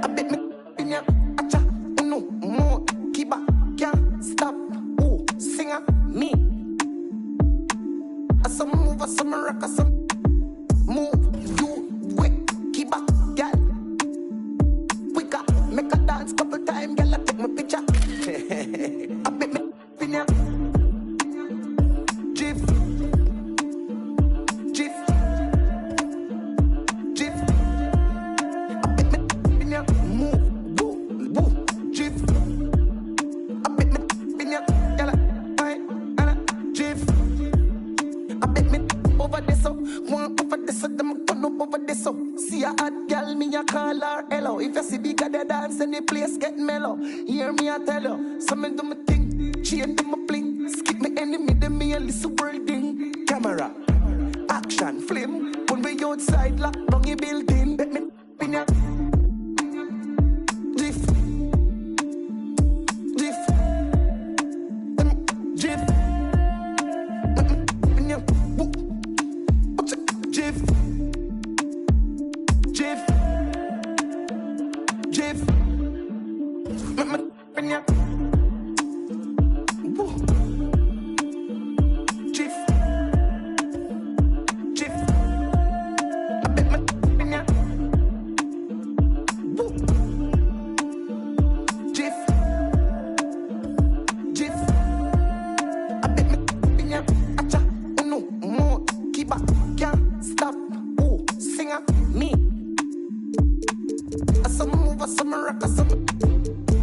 I bet me in ya. Acha, no more. Keep up, can't stop. Ooh, singer, me. I some move, I some rock, I some move. You quick, keep up, girl. Quicker, make a dance couple times, girl. I take my picture. I bet me in ya. Jiff, jiff, jiff. I bet me in ya. Move, boo, boo, jiff. I bet me in ya, girl. Jiff. I bet me over this up, one over this up, them turn up over this up. See a hot girl, me a call her hello. If you see bigger the dance and the place get mellow, hear me I tell you, so me do my thing, chain do my bling, skip me enemy, them me a little world thing. Camera, action, flame, when we outside lock down the building, bet me in ya. Jiff, jiff, jiff. Jiff, jiff, jiff. Jiff, jiff. I bet my jiff, jiff. I bet my acha, no more. Keep up, can't stop. Ooh, singer, me. I some move, I some rock, I some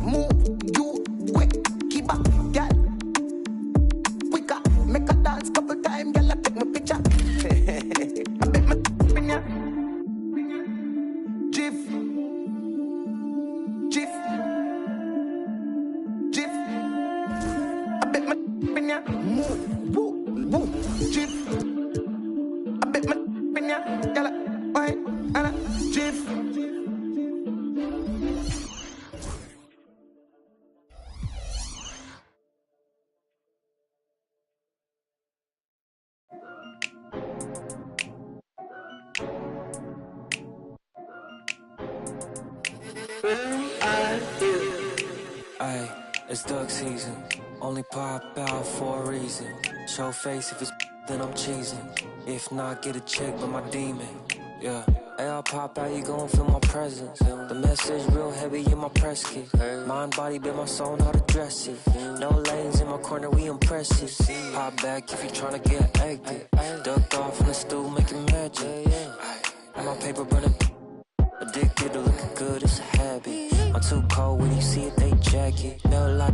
move. You quick, keep up, girl. Quicker, make a dance couple times, girl. I take my picture. I bet my pinya. Jiff, jiff, jiff. I bet my pinya. Move, woo, woo, jiff. I bet my pinya, girl. Why, Anna, jiff. Ay, it's duck season. Only pop out for a reason. Show face if it's then I'm cheesing. If not, get a check by my demon. Yeah. Hey, I'll pop out, you gon' feel my presence. The message real heavy in my press kit. Mind, body, been my soul, how to dress it. No lanes in my corner, we impressive. Pop back if you tryna get active. Ducked off in the stool, making magic. My paper burning. Addicted to looking good, it's a habit. I'm too cold when you see it, they jacket. No like,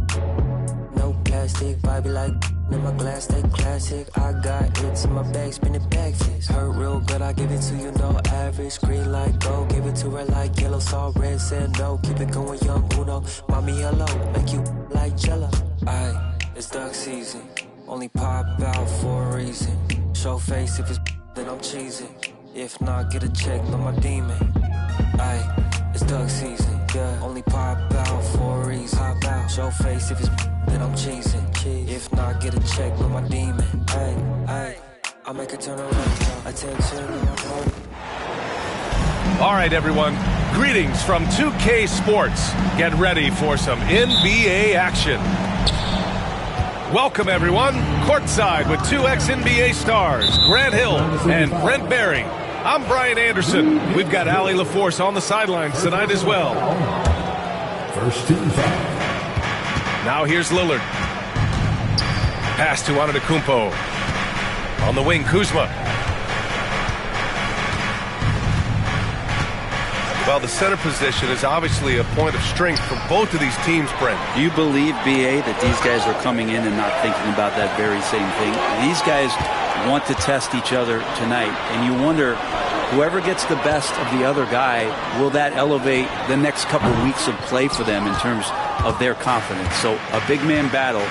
no plastic, vibe like in my glass, stay classic. I got hits in my bag, spinning back fist. Hurt real good, I give it to you, no average. Green light, go, give it to her like yellow, saw red, said no. Keep it going, young Uno. Mommy, hello, make you like jello. Aye, it's duck season. Only pop out for a reason. Show face if it's then I'm cheesing. If not, get a check by my demon. Aye, it's duck season, yeah. Only pop out for a reason. Pop out, show face if it's then I'm cheesing. If not, get a check with my demon. Aye, I'll make her turn around. Attention, all right, everyone. Greetings from 2K Sports. Get ready for some NBA action. Welcome, everyone. Courtside with two ex-NBA stars, Grant Hill and Brent Barry. I'm Brian Anderson. We've got Allie LaForce on the sidelines tonight as well. First team foul. Now here's Lillard. Pass to Antetokounmpo. On the wing, Kuzma. Well, the center position is obviously a point of strength for both of these teams, Brent. Do you believe, B.A., that these guys are coming in and not thinking about that very same thing? These guys want to test each other tonight, and you wonder, whoever gets the best of the other guy, will that elevate the next couple of weeks of play for them in terms of their confidence? So a big man battle.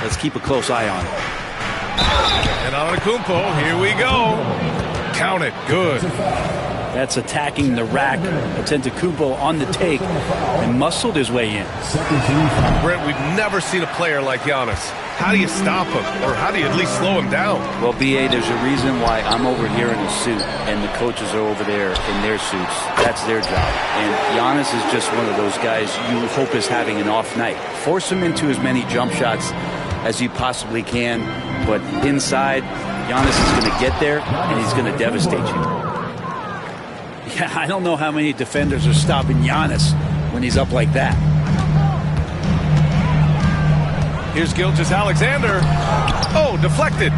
Let's keep a close eye on it. And Antetokounmpo, here we go. Count it. Good. That's attacking the rack. Antetokounmpo on the take and muscled his way in. Brent, we've never seen a player like Giannis. How do you stop him, or how do you at least slow him down? Well, B.A., there's a reason why I'm over here in a suit and the coaches are over there in their suits. That's their job. And Giannis is just one of those guys you hope is having an off night. Force him into as many jump shots as you possibly can, but inside, Giannis is going to get there and he's going to devastate you. Yeah, I don't know how many defenders are stopping Giannis when he's up like that. Here's Gilgeous-Alexander. Oh, deflected.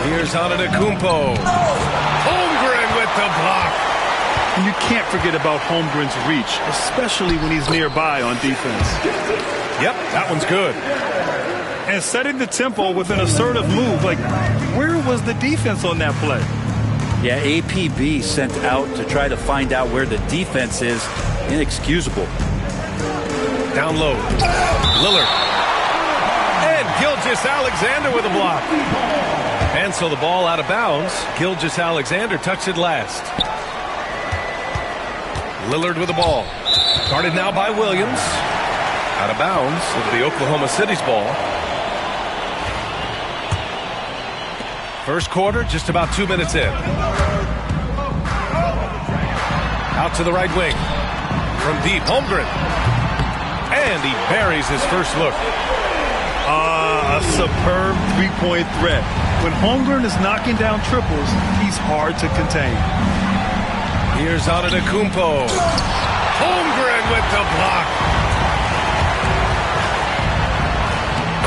Here's Antetokounmpo. Holmgren with the block. And you can't forget about Holmgren's reach, especially when he's nearby on defense. Yep, that one's good. And setting the tempo with an assertive move. Like, where was the defense on that play? Yeah, APB sent out to try to find out where the defense is. Inexcusable. Down low. Lillard. And Gilgeous-Alexander with a block. And so the ball out of bounds. Gilgeous-Alexander touched it last. Lillard with the ball. Guarded now by Williams. Out of bounds. It'll be Oklahoma City's ball. First quarter, just about 2 minutes in. Out to the right wing. From deep, Holmgren. And he buries his first look. A superb three-point threat. When Holmgren is knocking down triples, he's hard to contain. Here's Antetokounmpo. Holmgren with the block.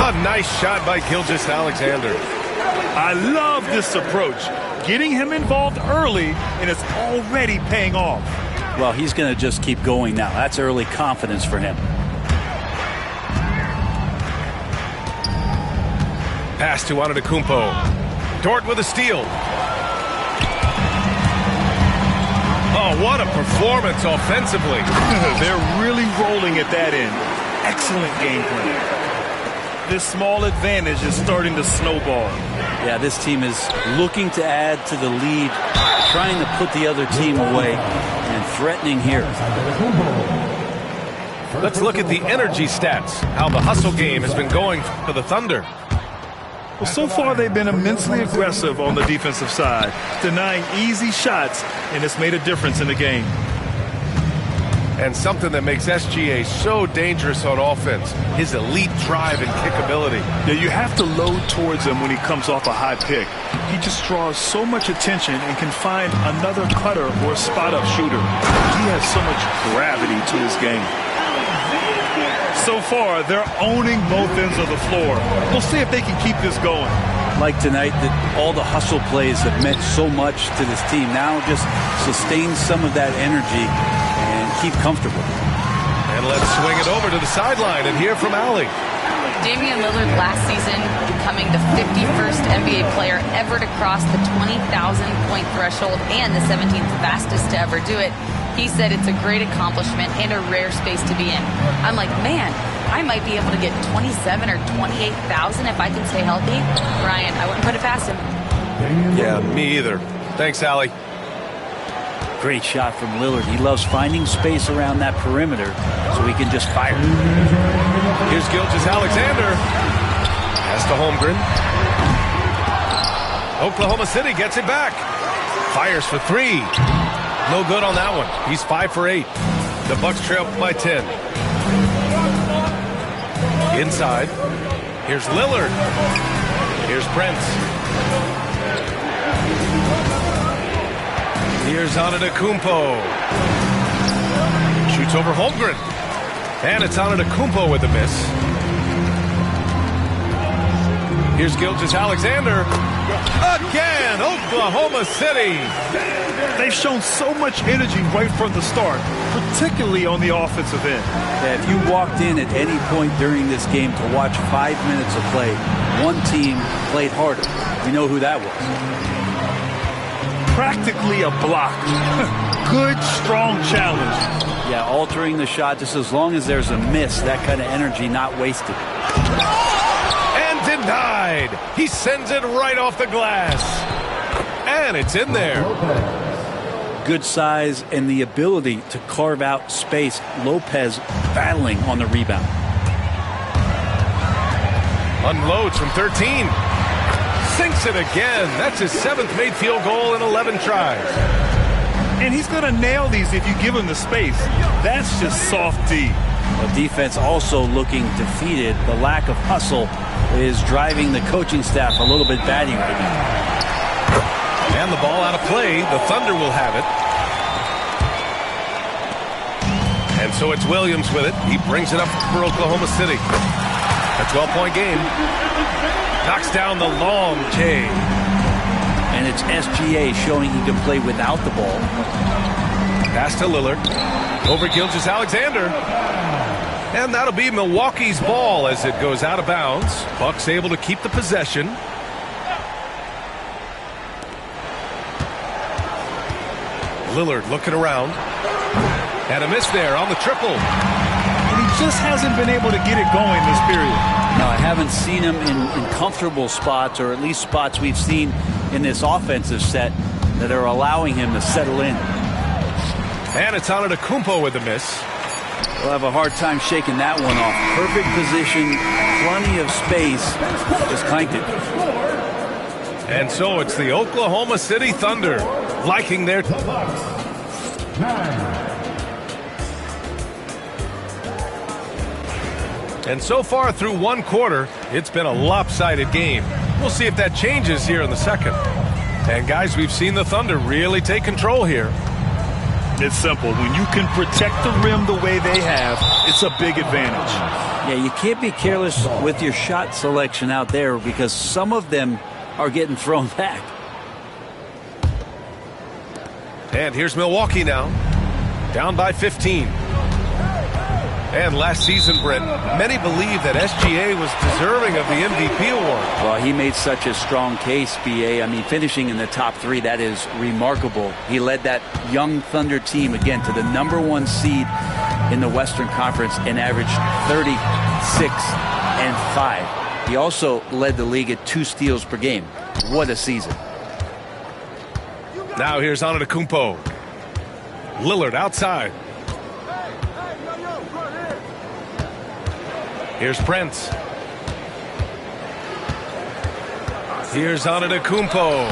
A nice shot by Gilgeous-Alexander. I love this approach. Getting him involved early, and it's already paying off. Well, he's going to just keep going now. That's early confidence for him. Pass to Antetokounmpo. Dort with a steal. Oh, what a performance offensively. They're really rolling at that end. Excellent game plan. This small advantage is starting to snowball. Yeah, this team is looking to add to the lead, trying to put the other team away, and threatening here. Let's look at the energy stats, how the hustle game has been going for the Thunder. Well, so far they've been immensely aggressive on the defensive side, denying easy shots, and it's made a difference in the game. And something that makes SGA so dangerous on offense, his elite drive and kickability. Yeah, you have to load towards him when he comes off a high pick. He just draws so much attention and can find another cutter or spot-up shooter. He has so much gravity to his game. So far, they're owning both ends of the floor. We'll see if they can keep this going. Like tonight, that all the hustle plays have meant so much to this team. Now just sustain some of that energy and keep comfortable. And let's swing it over to the sideline and hear from Allie. Damian Lillard last season becoming the 51st NBA player ever to cross the 20,000-point threshold and the 17th fastest to ever do it. He said it's a great accomplishment and a rare space to be in. I'm like, man, I might be able to get 27 or 28,000 if I can stay healthy. Brian, I wouldn't put it past him. Yeah, me either. Thanks, Allie. Great shot from Lillard. He loves finding space around that perimeter so he can just fire. Here's Gilgeous-Alexander. Pass to Holmgren. Oklahoma City gets it back. Fires for three. No good on that one. He's 5 for 8. The Bucks trail by 10. Inside. Here's Lillard. Here's Prince. Here's Antetokounmpo. Shoots over Holmgren. And it's Antetokounmpo with a miss. Here's Gilgeous-Alexander. Again, Oklahoma City. They've shown so much energy right from the start, particularly on the offensive end. Yeah, if you walked in at any point during this game to watch 5 minutes of play, one team played harder. We know who that was. Practically a block. Good, strong challenge. Yeah, Yeah, altering the shot just as long as there's a miss, that kind of energy not wasted. And denied. He sends it right off the glass. And it's in there. Good size and the ability to carve out space. Lopez battling on the rebound. Unloads from 13. Sinks it again. That's his 7th made field goal in 11 tries. And he's going to nail these if you give him the space. That's just soft D. The defense also looking defeated. The lack of hustle is driving the coaching staff a little bit batty right now. And the ball out of play. The Thunder will have it. And so it's Williams with it. He brings it up for Oklahoma City. A 12-point game. Knocks down the long J. And it's SGA showing he can play without the ball. Pass to Lillard. Over Gilgeous-Alexander. And that'll be Milwaukee's ball as it goes out of bounds. Bucks able to keep the possession. Lillard looking around. And a miss there on the triple. And he just hasn't been able to get it going this period. No, I haven't seen him in comfortable spots, or at least spots we've seen in this offensive set that are allowing him to settle in. And it's Antetokounmpo with the miss. We'll have a hard time shaking that one off. Perfect position, plenty of space, just clanked it. And so it's the Oklahoma City Thunder liking their... And so far through one quarter, it's been a lopsided game. We'll see if that changes here in the second. And guys, we've seen the Thunder really take control here. It's simple. When you can protect the rim the way they have, it's a big advantage. Yeah, you can't be careless with your shot selection out there because some of them are getting thrown back. And here's Milwaukee now. Down by 15. And last season, Brent, many believe that SGA was deserving of the MVP award. Well, he made such a strong case, B.A. I mean, finishing in the top 3, that is remarkable. He led that young Thunder team, again, to the #1 seed in the Western Conference and averaged 36 and 5. He also led the league at 2 steals per game. What a season. Now here's Antetokounmpo. Lillard outside. Here's Prince. Here's Antetokounmpo.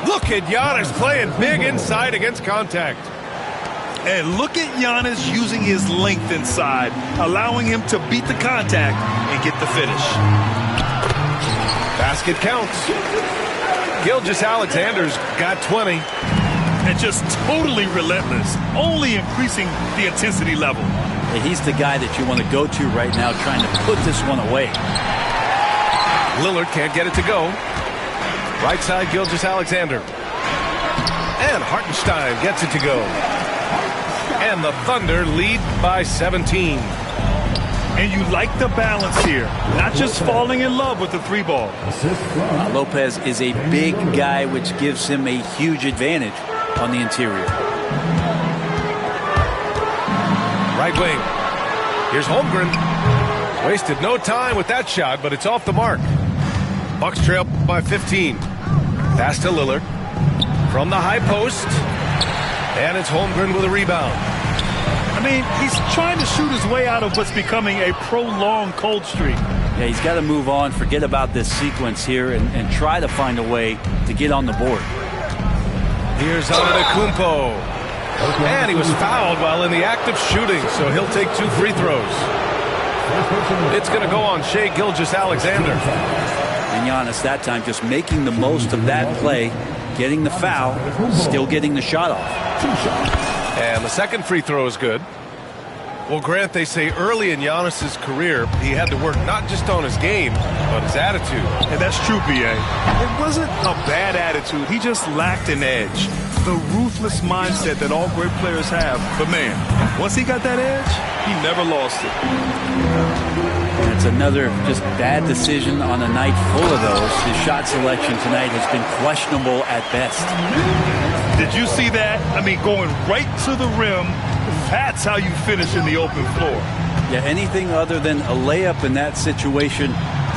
Look at Giannis playing big inside against contact. And look at Giannis using his length inside, allowing him to beat the contact and get the finish. Basket counts. Gilgeous-Alexander's got 20. And just totally relentless, only increasing the intensity level. He's the guy that you want to go to right now, trying to put this one away. Lillard can't get it to go. Right side, Gilgeous-Alexander. And Hartenstein gets it to go. And the Thunder lead by 17. And you like the balance here, not just falling in love with the 3-ball. Lopez is a big guy, which gives him a huge advantage on the interior. Right wing. Here's Holmgren. Wasted no time with that shot, but it's off the mark. Bucks trail by 15. Pass to Lillard. From the high post. And it's Holmgren with a rebound. I mean, he's trying to shoot his way out of what's becoming a prolonged cold streak. Yeah, he's got to move on, forget about this sequence here, and try to find a way to get on the board. Here's Antetokounmpo. And he was fouled while in the act of shooting, so he'll take 2 free throws. It's going to go on Shai Gilgeous-Alexander. And Giannis that time just making the most of that play, getting the foul, still getting the shot off. And the second free throw is good. Well, Grant, they say early in Giannis's career, he had to work not just on his game, but his attitude. And that's true, B.A. It wasn't a bad attitude. He just lacked an edge. The ruthless mindset that all great players have. But, man, once he got that edge, he never lost it. It's another just bad decision on a night full of those. His shot selection tonight has been questionable at best. Did you see that? I mean, going right to the rim That's how you finish in the open floor. Yeah, anything other than a layup in that situation,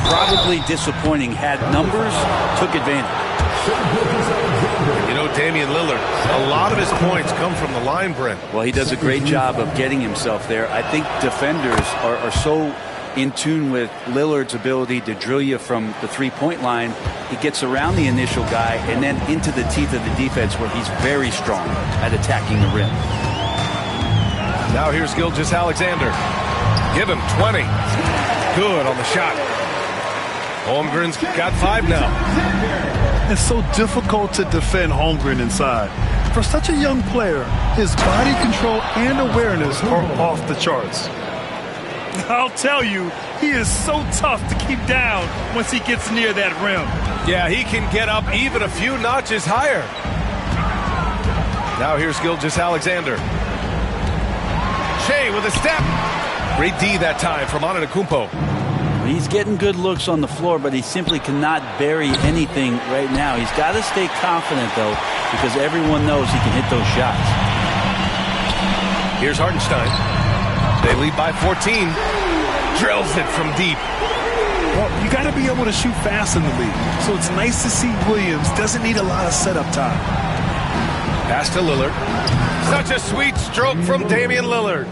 probably disappointing. Had numbers, took advantage. You know, Damian Lillard, a lot of his points come from the line, Brent. Well, he does a great job of getting himself there. I think defenders are so in tune with Lillard's ability to drill you from the three-point line. He gets around the initial guy and then into the teeth of the defense where he's very strong at attacking the rim. Now here's Gilgeous-Alexander. Give him 20. Good on the shot. Holmgren's got 5 now. It's so difficult to defend Holmgren inside. For such a young player, his body control and awareness are off the charts. I'll tell you, he is so tough to keep down once he gets near that rim. Yeah, he can get up even a few notches higher. Now here's Gilgeous-Alexander. Shea with a step. Great D that time from Antetokounmpo. He's getting good looks on the floor, but he simply cannot bury anything right now. He's got to stay confident, though, because everyone knows he can hit those shots. Here's Hartenstein. They lead by 14. Drills it from deep. Well, you got to be able to shoot fast in the league. So it's nice to see Williams doesn't need a lot of setup time. Pass to Lillard. Such a sweet stroke from Damian Lillard.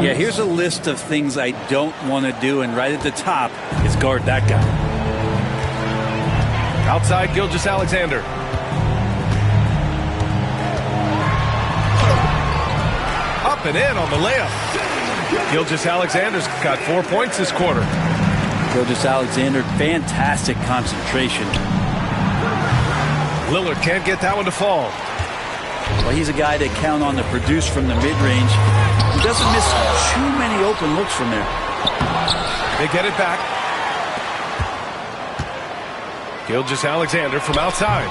Yeah, here's a list of things I don't want to do, and right at the top is guard that guy. Outside Gilgeous-Alexander. Up and in on the layup. Gilgeous-Alexander's got 4 points this quarter. Gilgeous-Alexander, fantastic concentration. Lillard can't get that one to fall. Well, he's a guy to count on to produce from the mid-range. He doesn't miss too many open looks from there. They get it back. Gilgeous-Alexander from outside.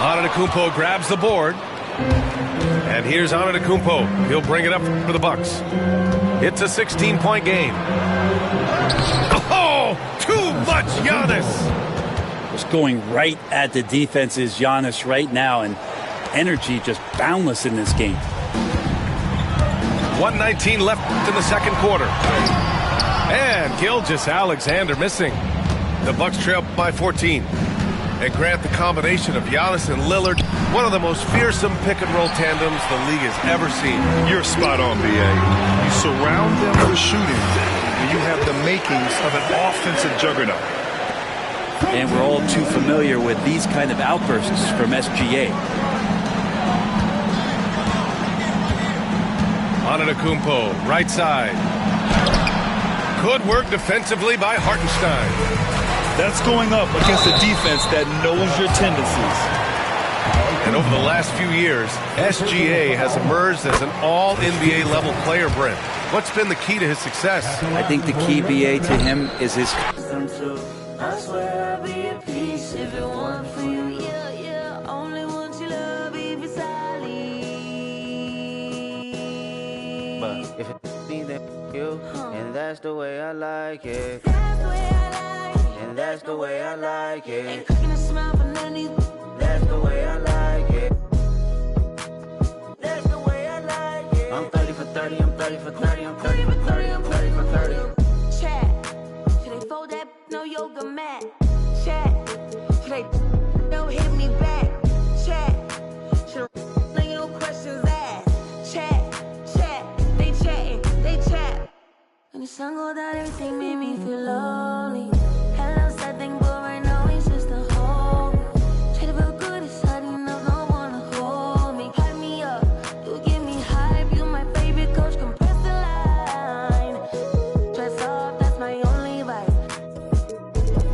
Antetokounmpo grabs the board. And here's Antetokounmpo. He'll bring it up for the Bucks. It's a 16-point game. Oh, too much Giannis. Just going right at the defense is Giannis right now, and energy just boundless in this game. 1:19 left in the second quarter. And Gilgeous-Alexander missing. The Bucks trail by 14. And Grant, the combination of Giannis and Lillard, one of the most fearsome pick-and-roll tandems the league has ever seen. You're spot on, B.A. You surround them with shooting, and you have the makings of an offensive juggernaut. And we're all too familiar with these kind of outbursts from SGA. Antetokounmpo, right side. Good work defensively by Hartenstein. That's going up against a defense that knows your tendencies. And over the last few years, SGA has emerged as an all-NBA level player, Brent. What's been the key to his success? I think the key, BA, to him is his... I swear I'll be at peace if it weren't for you. Yeah, yeah. Only want your love if it's solid. But if it's me, then you, and that's the way I like it. That's the way I like it. And that's the way I like it. Ain't cooking a smile for none of these. That's the way I like it. That's the way I like it. I'm 30 for 30, I'm 30 for 30, I'm 30 for 30, I'm 30 for 30. Chat. Should they fold that? No yoga mat. Chat. Should they no hit me back? Chat. Should I no questions asked? Chat. Chat. They chatting. They chat. When the sun go down, everything made me feel lonely. Hello, sad thing, but right now it's just a home. Try to feel good, it's hard enough, no one to hold me. Hype me up, you give me hype. You my favorite coach, compress the line. Dress up, that's my only vice.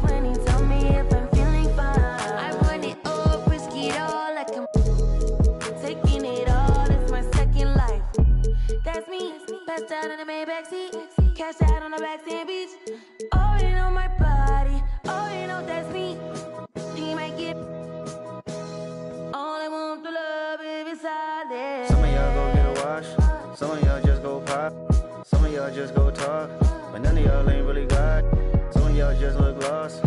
When he tell me if I'm feeling fine, I run it up, risk it all, like I'm taking it all. It's my second life. That's me, passed out in the Maybach seat. Cash out on the backstand beach. Oh, you know my body. Oh, you know that's me. He might get all I want to love if it's solid. Some of y'all go get a wash. Some of y'all just go pop. Some of y'all just go talk. But none of y'all ain't really God. Some of y'all just look lost.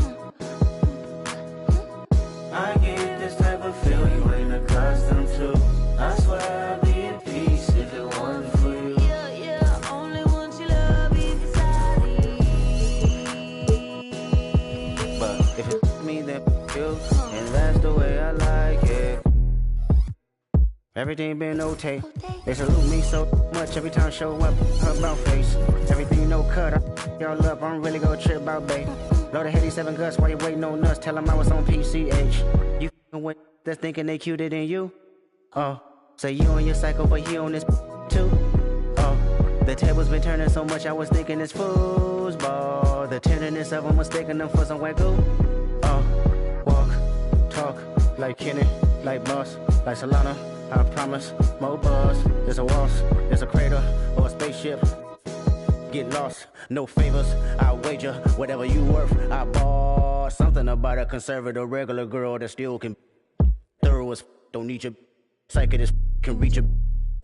I get this type of feel you ain't accustomed to. I swear I'll be at peace if it wasn't for everything been notate. They salute me so much every time I show up, her about face. Everything no cut, y'all up, I'm really gonna trip about bait. Load of 87 guts while you waiting on nuts, tell them I was on PCH. You with that's thinking they cuter than you? Oh, say you on your cycle, but he on this too? Oh, the tables been turning so much, I was thinking it's foosball. The tenderness of them mistaking them for some wacko. Oh, walk, talk, like Kenny, like Boss, like Solana. I promise, more buzz. There's a waltz, there's a crater, or a spaceship. Get lost, no favors, I wager whatever you worth. I bought something about a conservative regular girl that still can thorough as don't need your psychic as can reach a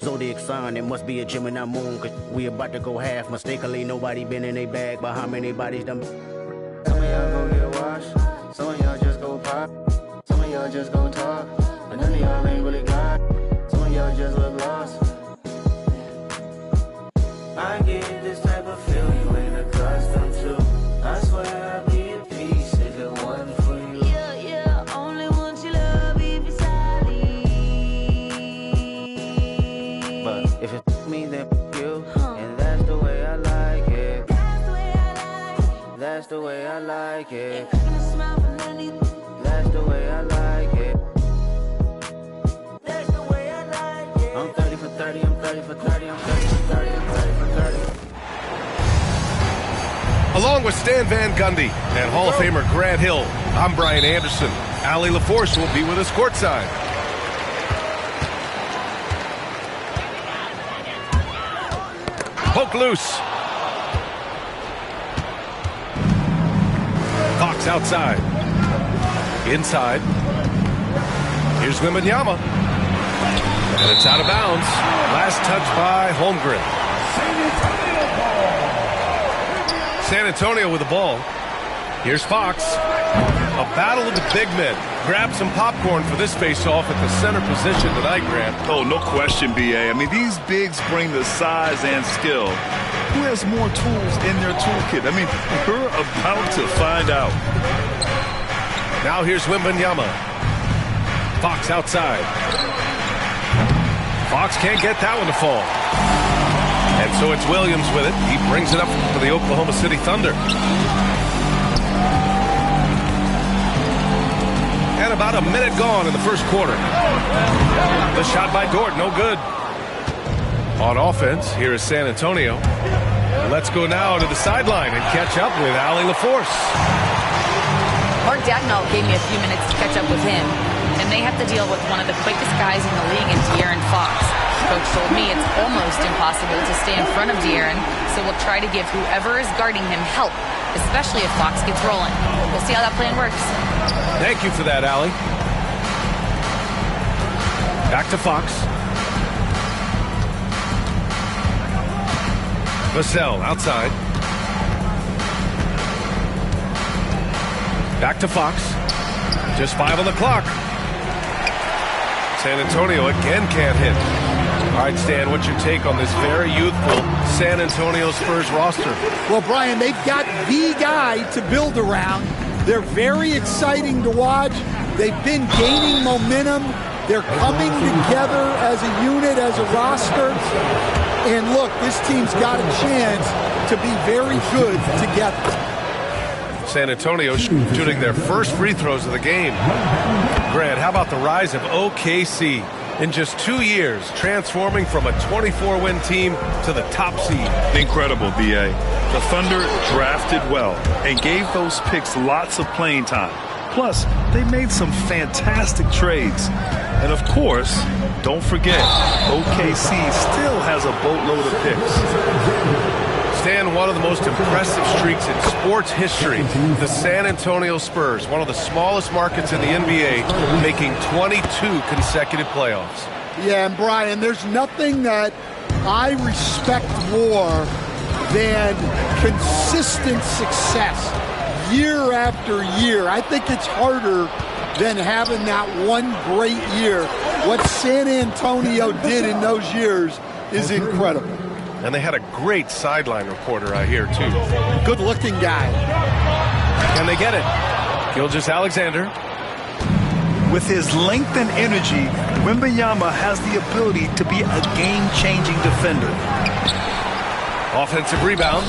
zodiac sign. It must be a Gemini moon, cause we about to go half. Mistakenly, nobody been in a bag, but how many bodies done? Some of y'all go get washed, some of y'all just go pop, some of y'all just go talk, but none of y'all ain't really God. Some of y'all just look lost. I get this type of feel you ain't accustomed to. I swear I'd be at peace if it wasn't for you. Yeah, only want your love if it's solid. But if it's me, then you. And that's the way I like it. That's the way I like it. That's the way I like it. That's the way I like it. That's the way I like it. I'm 30 for 30, I'm 30 for 30, I'm 30 for 30, I'm 30 for 30. Along with Stan Van Gundy and Hall of Famer Grant Hill, I'm Brian Anderson. Allie LaForce will be with us courtside. Poke loose. Fox outside. Inside. Here's Wembanyama. And it's out of bounds. Last touch by Holmgren. San Antonio with the ball. Here's Fox. A battle of the big men. Grab some popcorn for this face-off at the center position tonight, Grant. Oh, no question, B.A. I mean, these bigs bring the size and skill. Who has more tools in their toolkit? I mean, we're about to find out. Now here's Wembanyama. Fox outside. Fox can't get that one to fall. And so it's Williams with it. He brings it up for the Oklahoma City Thunder. And about a minute gone in the first quarter. The shot by Dort, no good. On offense, here is San Antonio. Let's go now to the sideline and catch up with Allie LaForce. Mark Dagnall gave me a few minutes to catch up with him, and they have to deal with one of the quickest guys in the league in De'Aaron Fox. Coach told me it's almost impossible to stay in front of De'Aaron, so we'll try to give whoever is guarding him help, especially if Fox gets rolling. We'll see how that plan works. Thank you for that, Allie. Back to Fox. Vassell outside. Back to Fox. Just 5 on the clock. San Antonio again can't hit. All right, Stan, what's your take on this very youthful San Antonio Spurs roster? Well, Brian, they've got the guy to build around. They're very exciting to watch. They've been gaining momentum. They're coming together as a unit, as a roster. And look, this team's got a chance to be very good together. San Antonio shooting their first free throws of the game. Grant, how about the rise of OKC? In just 2 years, transforming from a 24-win team to the top seed. Incredible, B.A. The Thunder drafted well and gave those picks lots of playing time. Plus, they made some fantastic trades. And of course, don't forget, OKC still has a boatload of picks. Stan, one of the most impressive streaks in sports history, the San Antonio Spurs, one of the smallest markets in the NBA, making 22 consecutive playoffs. Yeah, and Brian, there's nothing that I respect more than consistent success year after year. I think it's harder than having that one great year. What San Antonio did in those years is incredible. And they had a great sideline reporter, I hear, too. Good-looking guy. Can they get it? Gilgeous-Alexander. With his length and energy, Wembanyama has the ability to be a game-changing defender. Offensive rebound.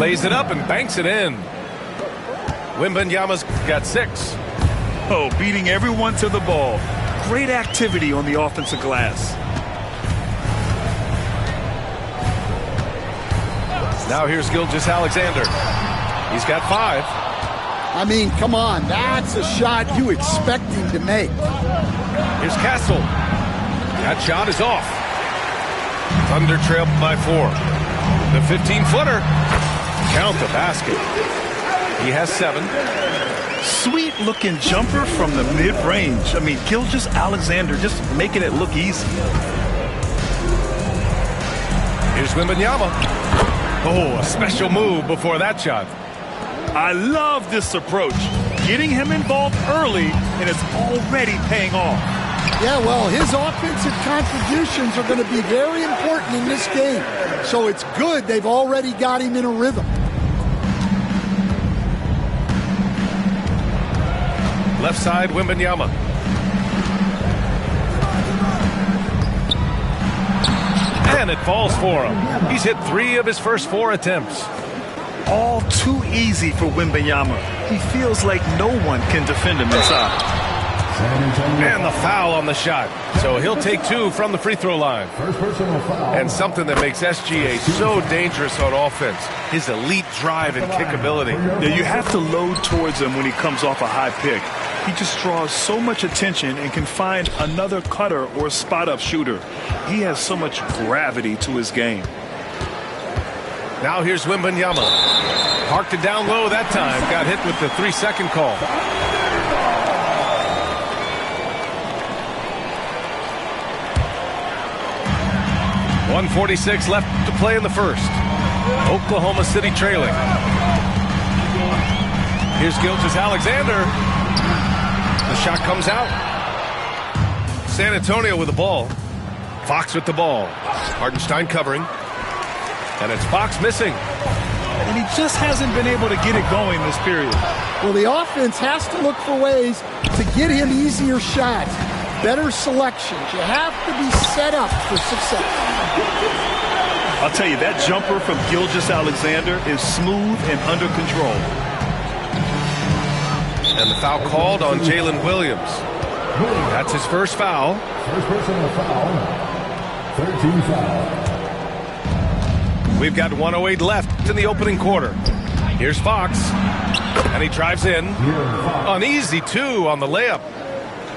Lays it up and banks it in. Wembanyama's got 6. Oh, beating everyone to the ball. Great activity on the offensive glass. Now here's Gilgeous-Alexander. He's got 5. I mean, come on. That's a shot you expect him to make. Here's Castle. That shot is off. Thunder trailed by 4. The 15-footer. Count the basket. He has 7. Sweet-looking jumper from the mid-range. I mean, Gilgeous-Alexander just making it look easy. Here's Wembanyama. Oh, a special move before that shot. I love this approach. Getting him involved early, and it's already paying off. Yeah, well, his offensive contributions are going to be very important in this game. So it's good they've already got him in a rhythm. Left side, Wembanyama. And it falls for him. He's hit 3 of his first 4 attempts. All too easy for Wembanyama. He feels like no one can defend him inside. And the foul on the shot. So he'll take 2 from the free throw line. First personal foul. And something that makes SGA so dangerous on offense, his elite drive and kick ability. Yeah, you have to load towards him when he comes off a high pick. He just draws so much attention and can find another cutter or spot-up shooter. He has so much gravity to his game. Now here's Wembanyama. Parked it down low that time. Got hit with the 3-second call. .146 left to play in the first. Oklahoma City trailing. Here's Gilgeous-Alexander. The shot comes out. San Antonio with the ball. Fox with the ball. Hartenstein covering. And it's Fox missing. And he just hasn't been able to get it going this period. Well, the offense has to look for ways to get him easier shots, better selections. You have to be set up for success. I'll tell you, that jumper from Gilgeous-Alexander is smooth and under control. And the foul called on Jalen Williams. That's his first foul. First personal foul. 13 foul. We've got 1:08 left in the opening quarter. Here's Fox. And he drives in. An easy 2 on the layup.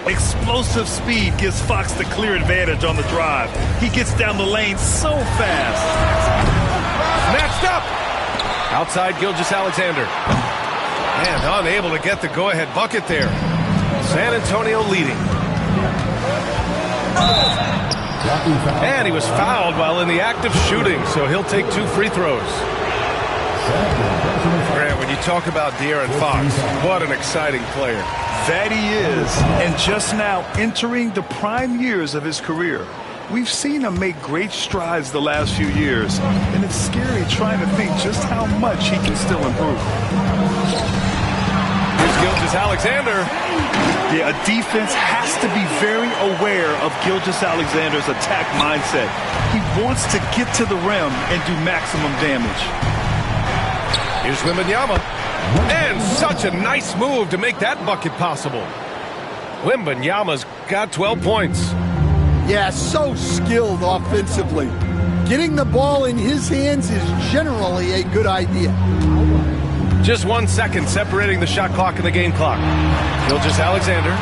Explosive speed gives Fox the clear advantage on the drive. He gets down the lane so fast. Matched up. Outside Gilgeous-Alexander. And unable to get the go-ahead bucket there. San Antonio leading. And he was fouled while in the act of shooting, so he'll take 2 free throws. Grant, when you talk about De'Aaron Fox, what an exciting player. That he is, and just now entering the prime years of his career. We've seen him make great strides the last few years, and it's scary trying to think just how much he can still improve. Here's Gilgeous-Alexander. Yeah, a defense has to be very aware of Gilgeous-Alexander's attack mindset. He wants to get to the rim and do maximum damage. Here's Wembanyama. And such a nice move to make that bucket possible. Wembanyama's got 12 points. Yeah, so skilled offensively. Getting the ball in his hands is generally a good idea. Just 1 second separating the shot clock and the game clock. Gilgeous-Alexander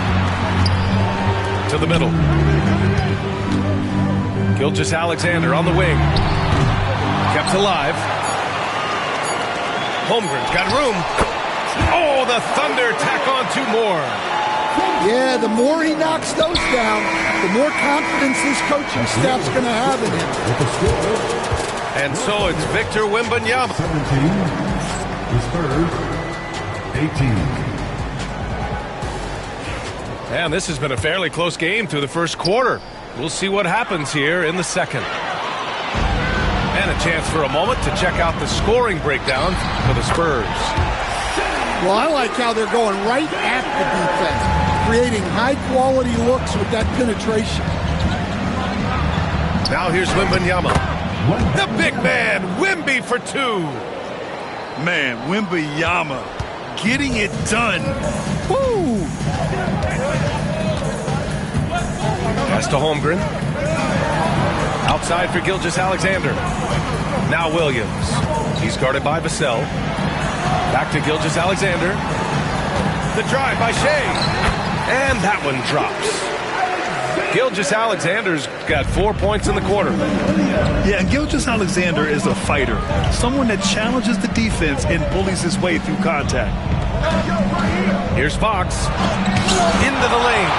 to the middle. Gilgeous-Alexander on the wing. Kept alive. Holmgren's got room. Oh, the Thunder tack on 2 more. Yeah, the more he knocks those down, the more confidence this coaching staff's going to have in him. And so it's Victor Wembanyama. 17. The Spurs, 18. And this has been a fairly close game through the first quarter. We'll see what happens here in the second. And a chance for a moment to check out the scoring breakdown for the Spurs. Well, I like how they're going right at the defense. creating high-quality looks with that penetration. Now here's Wembanyama. The big man, Wemby for two. Man, Wembanyama getting it done. Woo! Pass to Holmgren. Outside for Gilgeous-Alexander. Now Williams. He's guarded by Vassell. Back to Gilgeous-Alexander. The drive by Shea. And that one drops. Gilgeous-Alexander's got 4 points in the quarter. Yeah, and Gilgeous-Alexander is a fighter. Someone that challenges the defense and bullies his way through contact. Here's Fox. Into the lane.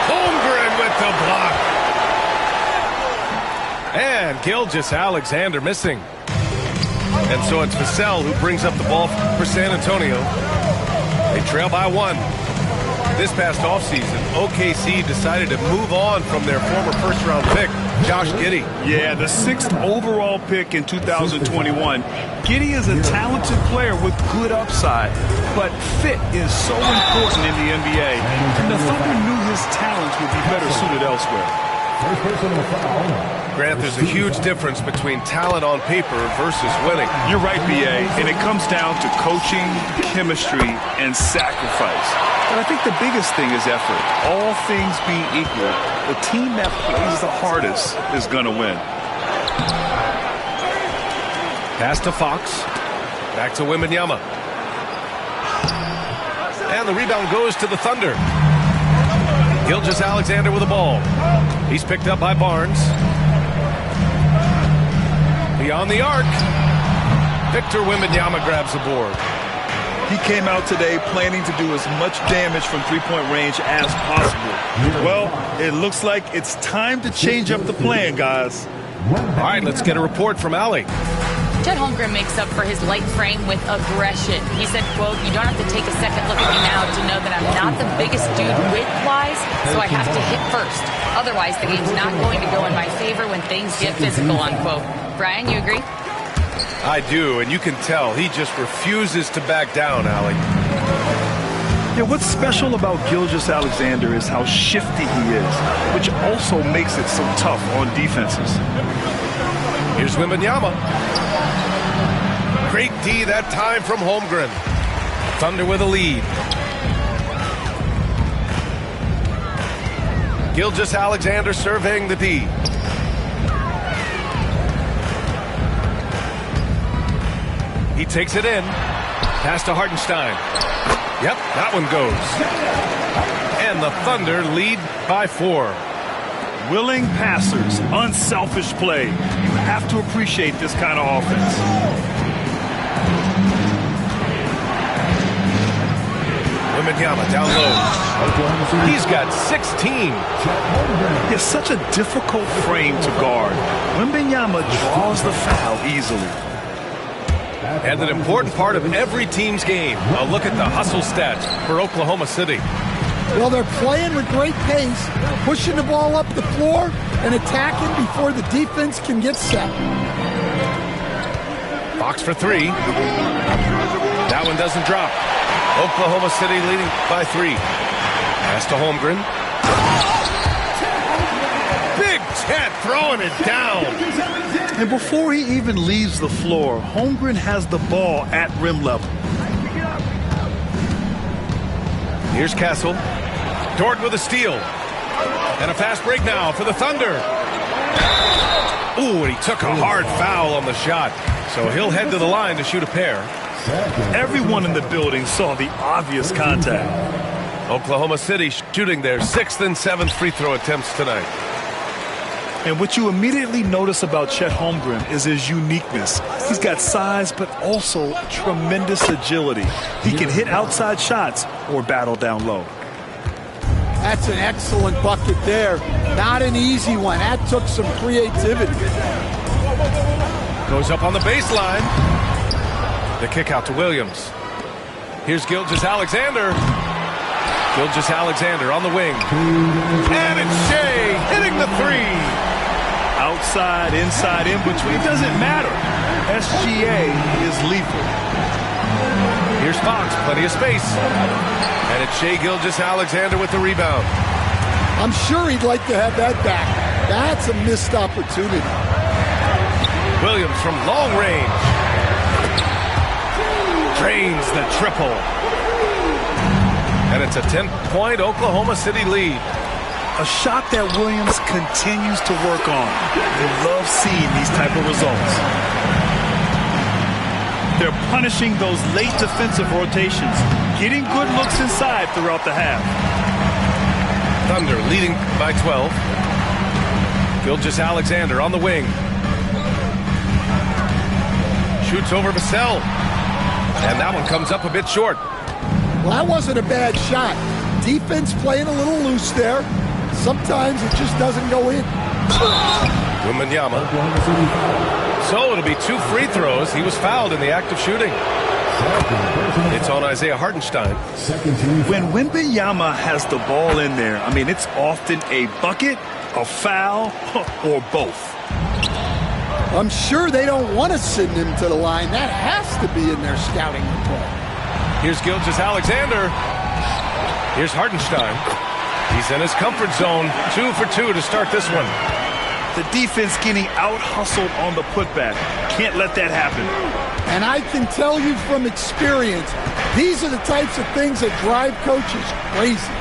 Holmgren with the block. And Gilgeous-Alexander missing. And so it's Vassell who brings up the ball for San Antonio. They trail by one. This past offseason, OKC decided to move on from their former first-round pick, Josh Giddey. Yeah, the 6th overall pick in 2021. Giddey is a talented player with good upside, but fit is so important in the NBA. And the Thunder knew his talents would be better suited elsewhere. Grant, there's a huge difference between talent on paper versus winning. You're right, B.A., and it comes down to coaching, chemistry, and sacrifice. But I think the biggest thing is effort. All things being equal, the team that plays the hardest is going to win. Pass to Fox. Back to Wembanyama. And the rebound goes to the Thunder. Gilgeous-Alexander with the ball. He's picked up by Barnes. Beyond the arc. Victor Wembanyama grabs the board. He came out today planning to do as much damage from three-point range as possible. Well, it looks like it's time to change up the plan, guys. All right, let's get a report from Allie. Chet Holmgren makes up for his light frame with aggression. He said, quote, "You don't have to take a second look at me now to know that I'm not the biggest dude width-wise, so I have to hit first. Otherwise, the game's not going to go in my favor when things get physical," unquote. Brian, you agree? I do, and you can tell he just refuses to back down, Allie. Yeah, what's special about Gilgeous-Alexander is how shifty he is, which also makes it so tough on defenses. Here's Wembanyama. Great D that time from Holmgren. Thunder with a lead. Gilgeous-Alexander surveying the D. He takes it in. Pass to Hartenstein. Yep, that one goes. And the Thunder lead by 4. Willing passers, unselfish play. You have to appreciate this kind of offense. Wembanyama down low. He's got 16. It's such a difficult frame to guard. Wembanyama draws the foul easily. And an important part of every team's game. A look at the hustle stats for Oklahoma City. Well, they're playing with great pace, pushing the ball up the floor and attacking before the defense can get set. Fox for 3. That one doesn't drop. Oklahoma City leading by 3. Pass to Holmgren. Big Chet throwing it down. And before he even leaves the floor, Holmgren has the ball at rim level. Here's Castle. Dort with a steal. And a fast break now for the Thunder. Ooh, and he took a hard foul on the shot. So he'll head to the line to shoot a pair. Everyone in the building saw the obvious contact. Oklahoma City shooting their 6th and 7th free throw attempts tonight. And what you immediately notice about Chet Holmgren is his uniqueness. He's got size, but also tremendous agility. He can hit outside shots or battle down low. That's an excellent bucket there. Not an easy one. That took some creativity. Goes up on the baseline. The kick out to Williams. Here's Gilgeous-Alexander. Gilgeous-Alexander on the wing. And it's Shea hitting the 3. Outside, inside, in between, it doesn't matter. SGA is lethal. Here's Fox, plenty of space. And it's Shai Gilgeous-Alexander with the rebound. I'm sure he'd like to have that back. That's a missed opportunity. Williams from long range. Drains the triple. And it's a 10-point Oklahoma City lead. A shot that Williams continues to work on. You love seeing these type of results. They're punishing those late defensive rotations, getting good looks inside throughout the half. Thunder leading by 12. Gilgeous-Alexander on the wing. Shoots over Vassell. And that one comes up a bit short. Well, that wasn't a bad shot. Defense playing a little loose there. Sometimes it just doesn't go in. Wembanyama. So it'll be 2 free throws. He was fouled in the act of shooting. It's on Isaiah Hartenstein. When Wembanyama has the ball in there, I mean, it's often a bucket, a foul, or both. I'm sure they don't want to send him to the line. That has to be in their scouting report. Here's Gilgeous-Alexander. Here's Hartenstein. He's in his comfort zone. 2 for 2 to start this one. The defense getting out-hustled on the putback. Can't let that happen. And I can tell you from experience, these are the types of things that drive coaches crazy.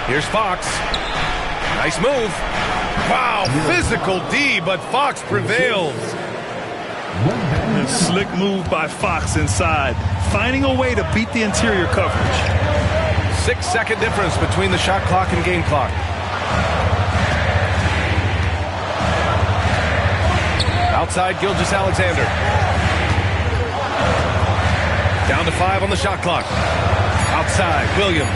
Here's Fox. Nice move. Wow, physical D, but Fox prevails. A slick move by Fox inside, finding a way to beat the interior coverage. 6-second difference between the shot clock and game clock. Outside, Gilgeous-Alexander. Down to 5 on the shot clock. Outside, Williams.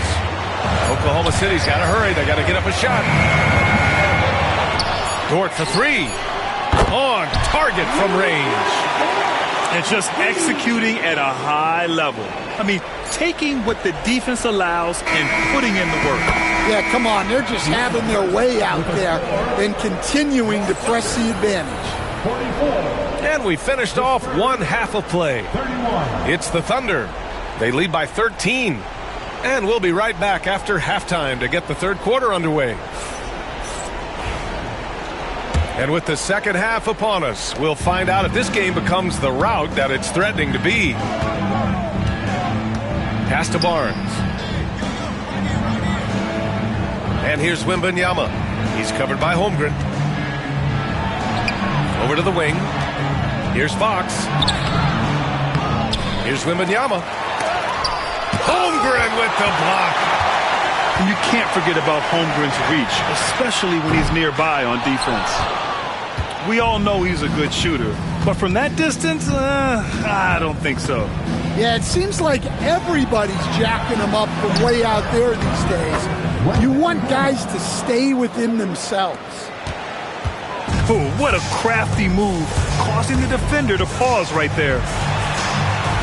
Oklahoma City's got to hurry. They got to get up a shot. Dort for 3. On target from range. And just executing at a high level. I mean, taking what the defense allows and putting in the work. Yeah, come on. They're just having their way out there and continuing to press the advantage. And we finished off one half of play. It's the Thunder. They lead by 13. And we'll be right back after halftime to get the third quarter underway. And with the second half upon us, we'll find out if this game becomes the rout that it's threatening to be. Pass to Barnes. And here's Wembanyama. He's covered by Holmgren. Over to the wing. Here's Fox. Here's Wembanyama. Holmgren with the block. And you can't forget about Holmgren's reach, especially when he's nearby on defense. We all know he's a good shooter, but from that distance, I don't think so. Yeah, it seems like everybody's jacking him up from way out there these days. You want guys to stay within themselves. Oh, what a crafty move, causing the defender to pause right there.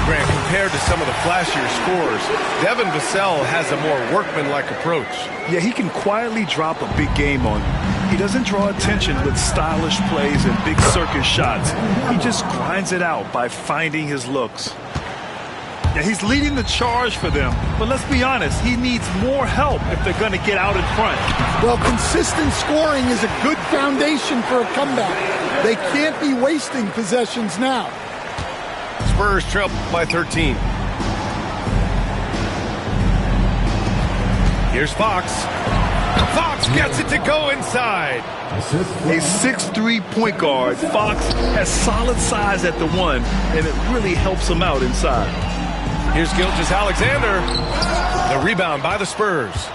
Grant, compared to some of the flashier scorers, Devin Vassell has a more workmanlike approach. Yeah, he can quietly drop a big game on you. He doesn't draw attention with stylish plays and big circus shots. He just grinds it out by finding his looks. Yeah, he's leading the charge for them, but let's be honest, he needs more help if they're going to get out in front. Well, consistent scoring is a good foundation for a comeback. They can't be wasting possessions now. Spurs trail by 13. Here's Fox. Fox gets it to go inside. A 6'3" point guard. Fox has solid size at the 1, and it really helps him out inside. Here's Gilgeous-Alexander. The rebound by the Spurs.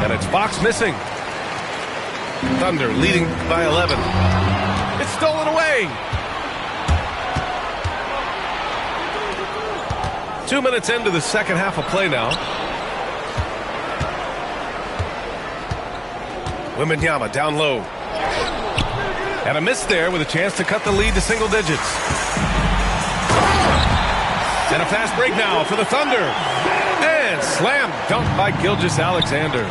And it's Fox missing. Thunder leading by 11. It's stolen away. 2 minutes into the second half of play now. Wembanyama down low. And a miss there with a chance to cut the lead to single digits. And a fast break now for the Thunder. And slam dunk by Gilgeous-Alexander.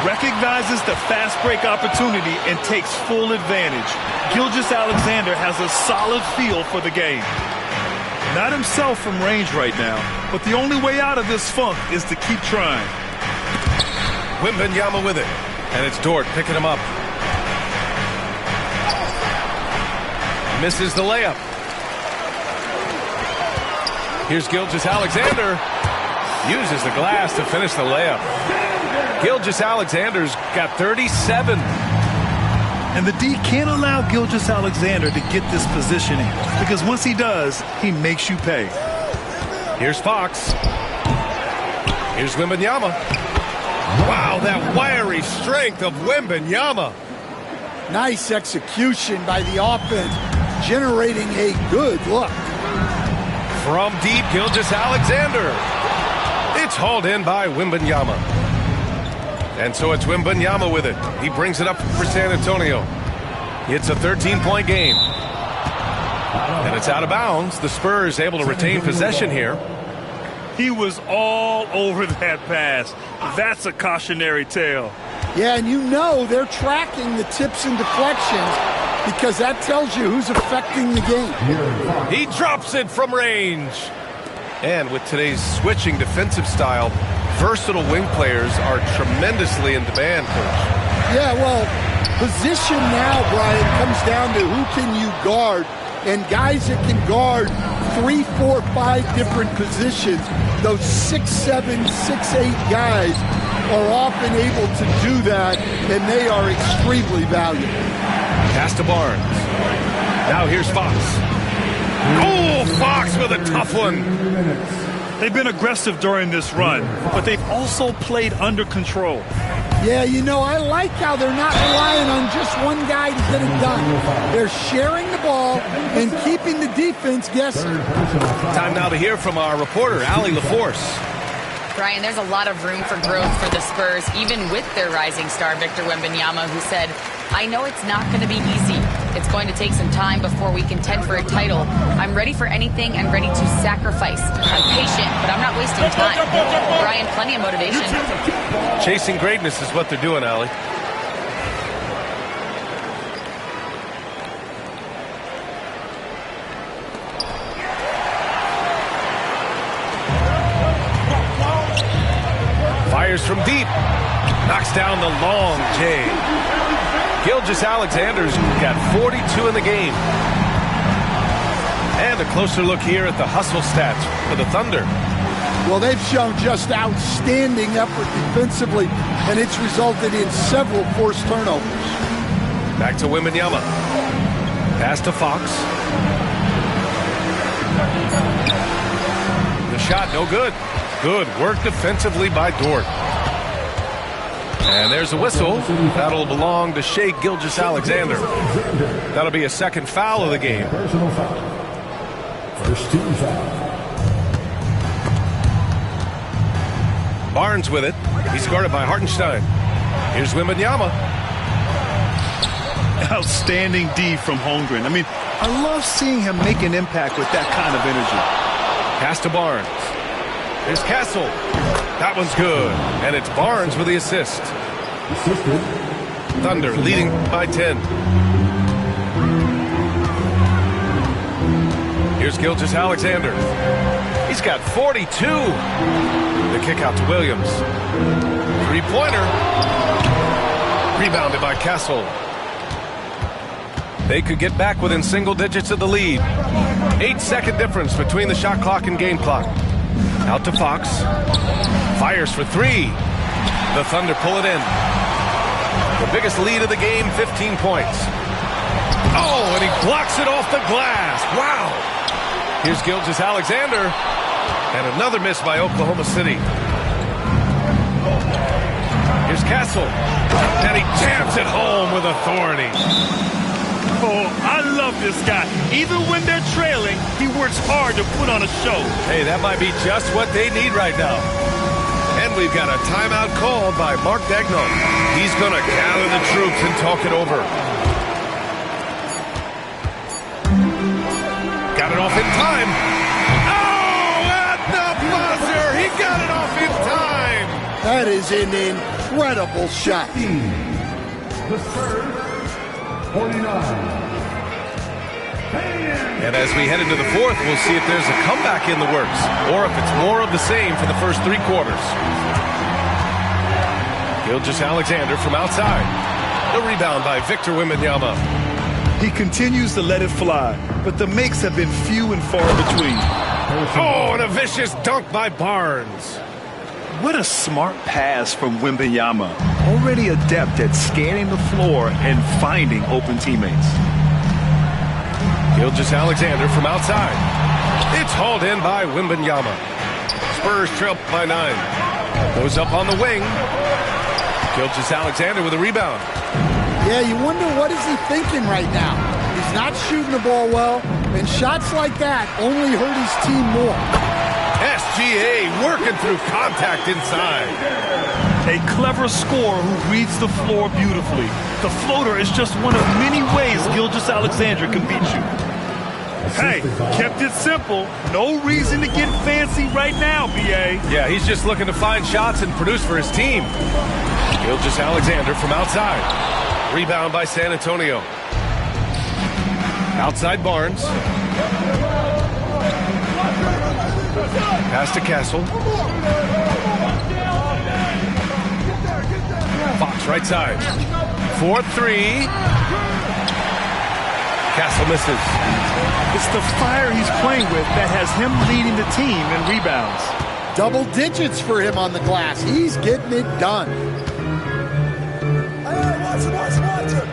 recognizes the fast break opportunity and takes full advantage. Gilgeous-Alexander has a solid feel for the game. Not himself from range right now, but the only way out of this funk is to keep trying. Wembanyama with it, and it's Dort picking him up. Misses the layup. Here's Gilgeous-Alexander. Uses the glass to finish the layup. Gilgeous-Alexander's got 37. And the D can't allow Gilgeous-Alexander to get this positioning, because once he does, he makes you pay. Here's Fox. Here's Wembanyama. Wow, that wiry strength of Wembanyama. Nice execution by the offense, generating a good look. From deep, Gilgeous-Alexander. It's hauled in by Wembanyama. And so it's Wembanyama with it. He brings it up for San Antonio. It's a 13-point game. And it's out of bounds. The Spurs able to retain possession here. He was all over that pass. That's a cautionary tale. Yeah, and you know they're tracking the tips and deflections because that tells you who's affecting the game. He drops it from range. And with today's switching defensive style, versatile wing players are tremendously in demand, Coach. Yeah, well, position now, Brian, comes down to who can you guard. And guys that can guard 3, 4, 5 different positions, those 6'7", 6'8" guys are often able to do that, and they are extremely valuable. Pass to Barnes. Now here's Fox. Oh, Fox with a tough one. They've been aggressive during this run, but they've also played under control. Yeah, you know, I like how they're not relying on just one guy to get it done. They're sharing the ball and keeping the defense guessing. Time now to hear from our reporter, Allie LaForce. Brian, there's a lot of room for growth for the Spurs, even with their rising star, Victor Wembanyama, who said, I know it's not going to be easy. It's going to take some time before we contend for a title. I'm ready for anything and ready to sacrifice. I'm patient, but I'm not wasting time. Brian, plenty of motivation. Chasing greatness is what they're doing, Allie. Fires from deep. Knocks down the long J. Gilgeous-Alexander's got 42 in the game. And a closer look here at the hustle stats for the Thunder. Well, they've shown just outstanding effort defensively, and it's resulted in several forced turnovers. Back to Wembanyama. Pass to Fox. The shot, no good. Good work defensively by Dort. And there's a whistle. That'll belong to Shai Gilgeous-Alexander. That'll be a second foul of the game. Personal foul. First team foul. Barnes with it. He's guarded by Hartenstein. Here's Wembanyama. Outstanding D from Holmgren. I mean, I love seeing him make an impact with that kind of energy. Pass to Barnes. Here's Castle. That one's good. And it's Barnes with the assist. Thunder leading by 10. Here's Gilgeous-Alexander. He's got 42. The kick out to Williams. Three-pointer. Rebounded by Castle. They could get back within single digits of the lead. 8-second difference between the shot clock and game clock. Out to Fox. Fires for three. The Thunder pull it in. The biggest lead of the game, 15 points. Oh, and he blocks it off the glass. Wow. Here's Gilgeous-Alexander. And another miss by Oklahoma City. Here's Castle. And he jams it home with authority. Oh, I love this guy. Even when they're trailing, he works hard to put on a show. Hey, that might be just what they need right now. And we've got a timeout called by Mark Daigneault. He's going to gather the troops and talk it over. Got it off in time. Oh, at the buzzer! He got it off in time! That is an incredible incredible shot. The Spurs, 49. And as we head into the fourth, we'll see if there's a comeback in the works or if it's more of the same for the first 3 quarters. Gilgeous-Alexander from outside. The rebound by Victor Wembanyama. He continues to let it fly, but the makes have been few and far between. Oh, and a vicious dunk by Barnes. What a smart pass from Wembanyama. Already adept at scanning the floor and finding open teammates. Gilgeous-Alexander from outside. It's hauled in by Wembanyama. Spurs trail by 9. Goes up on the wing. Gilgeous-Alexander with a rebound. Yeah, you wonder what is he thinking right now. He's not shooting the ball well, and shots like that only hurt his team more. SGA working through contact inside. A clever scorer who reads the floor beautifully. The floater is just one of many ways Gilgeous-Alexander can beat you. Hey, kept it simple. No reason to get fancy right now, B.A. Yeah, he's just looking to find shots and produce for his team. Gilgeous-Alexander from outside. Rebound by San Antonio. Outside Barnes. Pass to Castle. Fox right side. 4-3. Castle misses. It's the fire he's playing with that has him leading the team in rebounds. Double digits for him on the glass. He's getting it done.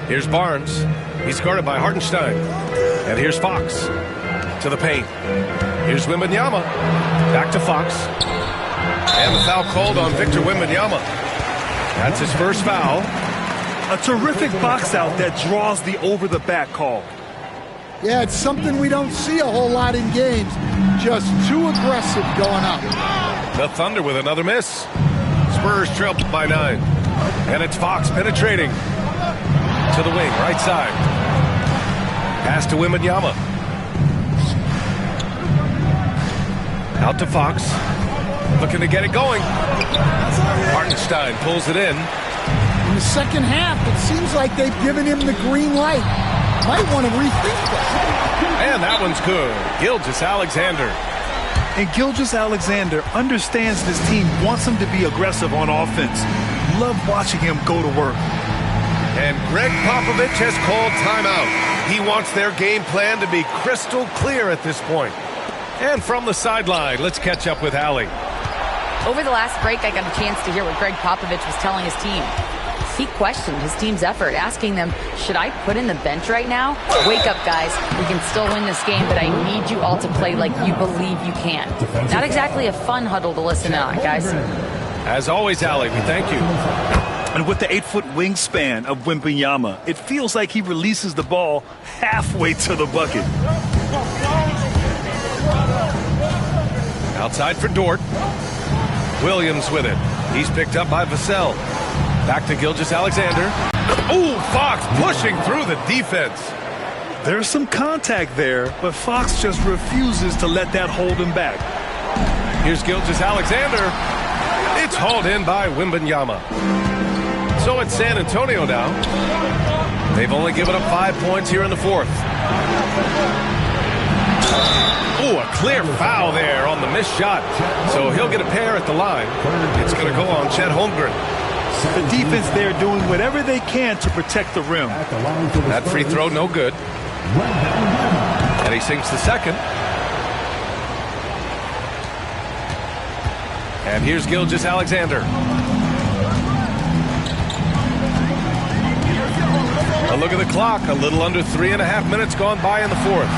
Here's Barnes. He's guarded by Hartenstein. And here's Fox to the paint. Here's Wembanyama. Back to Fox. And the foul called on Victor Wembanyama. That's his first foul. A terrific box out that draws the over-the-back call. Yeah, it's something we don't see a whole lot in games. Just too aggressive going up. The Thunder with another miss. Spurs trail by 9. And it's Fox penetrating to the wing, right side. Pass to Wembanyama. Out to Fox. Looking to get it going. Hartenstein pulls it in. In the second half, it seems like they've given him the green light. Might want to rethink that. And that one's good. Gilgeous-Alexander. And Gilgeous-Alexander understands this team wants him to be aggressive on offense. Love watching him go to work. And Greg Popovich has called timeout. He wants their game plan to be crystal clear at this point. And from the sideline, let's catch up with Allie. Over the last break, I got a chance to hear what Greg Popovich was telling his team. He questioned his team's effort, asking them, should I put in the bench right now? Wake up, guys. We can still win this game, but I need you all to play like you believe you can. Not exactly a fun huddle to listen to, guys. As always, Allie, we thank you. And with the 8-foot wingspan of Wembanyama, it feels like he releases the ball halfway to the bucket. Outside for Dort. Williams with it. He's picked up by Vassell. Back to Gilgeous-Alexander. Ooh, Fox pushing through the defense. There's some contact there, but Fox just refuses to let that hold him back. Here's Gilgeous-Alexander. It's hauled in by Wembanyama. So it's San Antonio now. They've only given up 5 points here in the fourth. Ooh, a clear foul there on the missed shot. So he'll get a pair at the line. It's going to go on Chet Holmgren. The defense there doing whatever they can to protect the rim. That free throw, no good. And he sinks the second. And here's Gilgeous-Alexander. A look at the clock. A little under 3.5 minutes gone by in the fourth.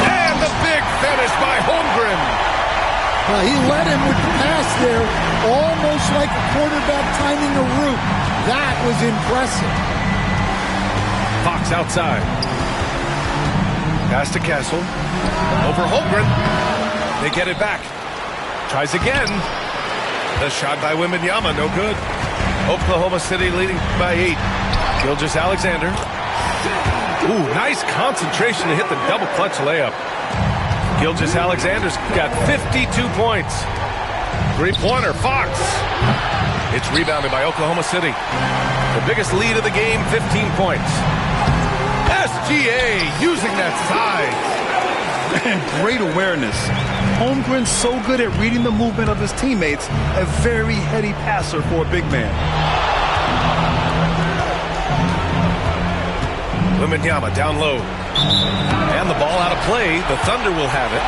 And the big finish by Holmgren. Well, he led him with the pass there, almost like a quarterback timing a route. That was impressive. Fox outside. Pass to Castle. Over Holmgren. They get it back. Tries again. The shot by Wembanyama, no good. Oklahoma City leading by 8. Gilgeous-Alexander. Ooh, nice concentration to hit the double clutch layup. Gilgeous-Alexander's got 52 points. Three-pointer, Fox. It's rebounded by Oklahoma City. The biggest lead of the game, 15 points. SGA using that size. And great awareness. Holmgren's so good at reading the movement of his teammates, a very heady passer for a big man. Wembanyama down low. And the ball out of play. The Thunder will have it.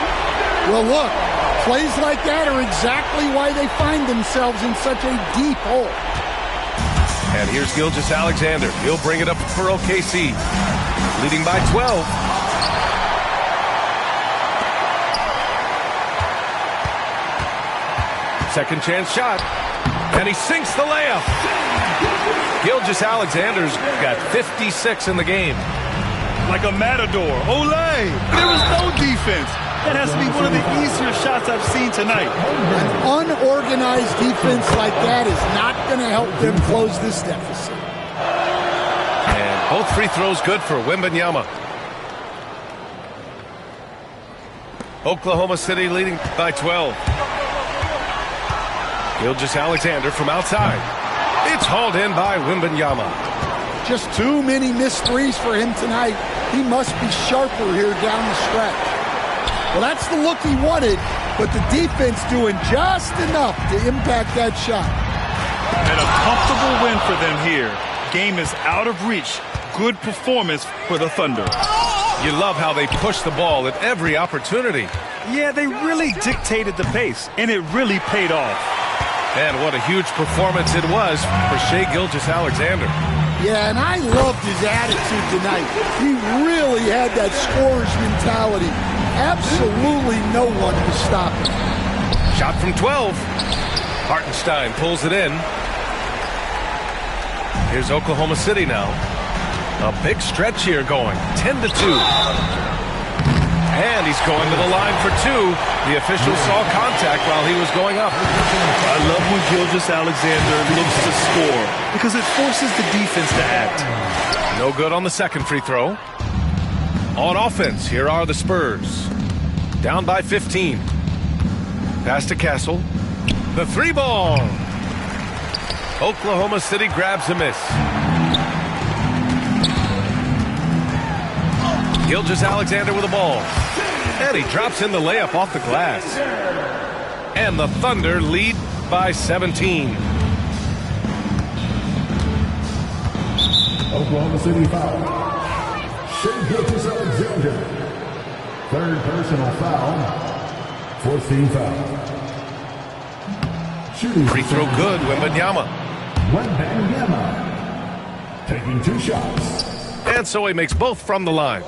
Well, look, plays like that are exactly why they find themselves in such a deep hole. And here's Gilgeous-Alexander. He'll bring it up for OKC. Leading by 12. Second chance shot. And he sinks the layup. Gilgeous-Alexander's got 56 in the game. Like a matador. Olay! There was no defense. That has to be one of the easier shots I've seen tonight. An unorganized defense like that is not going to help them close this deficit. And both free throws good for Wembanyama. Oklahoma City leading by 12. Gilgeous-Alexander from outside. It's hauled in by Wembanyama. Just too many missed threes for him tonight. He must be sharper here down the stretch. Well, that's the look he wanted, but the defense doing just enough to impact that shot. And a comfortable win for them here. Game is out of reach. Good performance for the Thunder. You love how they push the ball at every opportunity. Yeah, they really dictated the pace, and it really paid off. And what a huge performance it was for Shai Gilgeous-Alexander. Yeah, and I loved his attitude tonight. He really had that scorer's mentality. Absolutely no one to stop him. Shot from 12. Hartenstein pulls it in. Here's Oklahoma City now. A big stretch here going. 10-2. And he's going to the line for two. The official saw contact while he was going up. I love when Gilgeous-Alexander looks to score because it forces the defense to act. No good on the second free throw. On offense, here are the Spurs. Down by 15. Pass to Castle. The three ball. Oklahoma City grabs a miss. Gilgeous-Alexander with the ball. And he drops in the layup off the glass. And the Thunder lead by 17. Oklahoma City foul. Shai Gilgeous-Alexander. Third personal foul. Fourth team foul. Shooting free throw good, Wembanyama. Wembanyama taking two shots. And so he makes both from the line.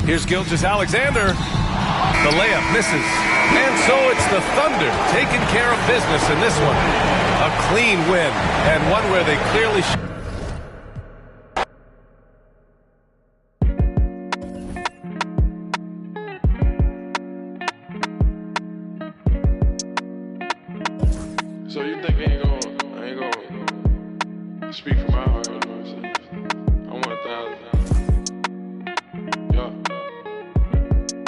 Here's Gilgeous-Alexander. The layup misses. And so it's the Thunder taking care of business in this one. A clean win, and one where they clearly... So you think I ain't gonna speak from my heart, you know what I'm saying? I want 1,000. Yeah.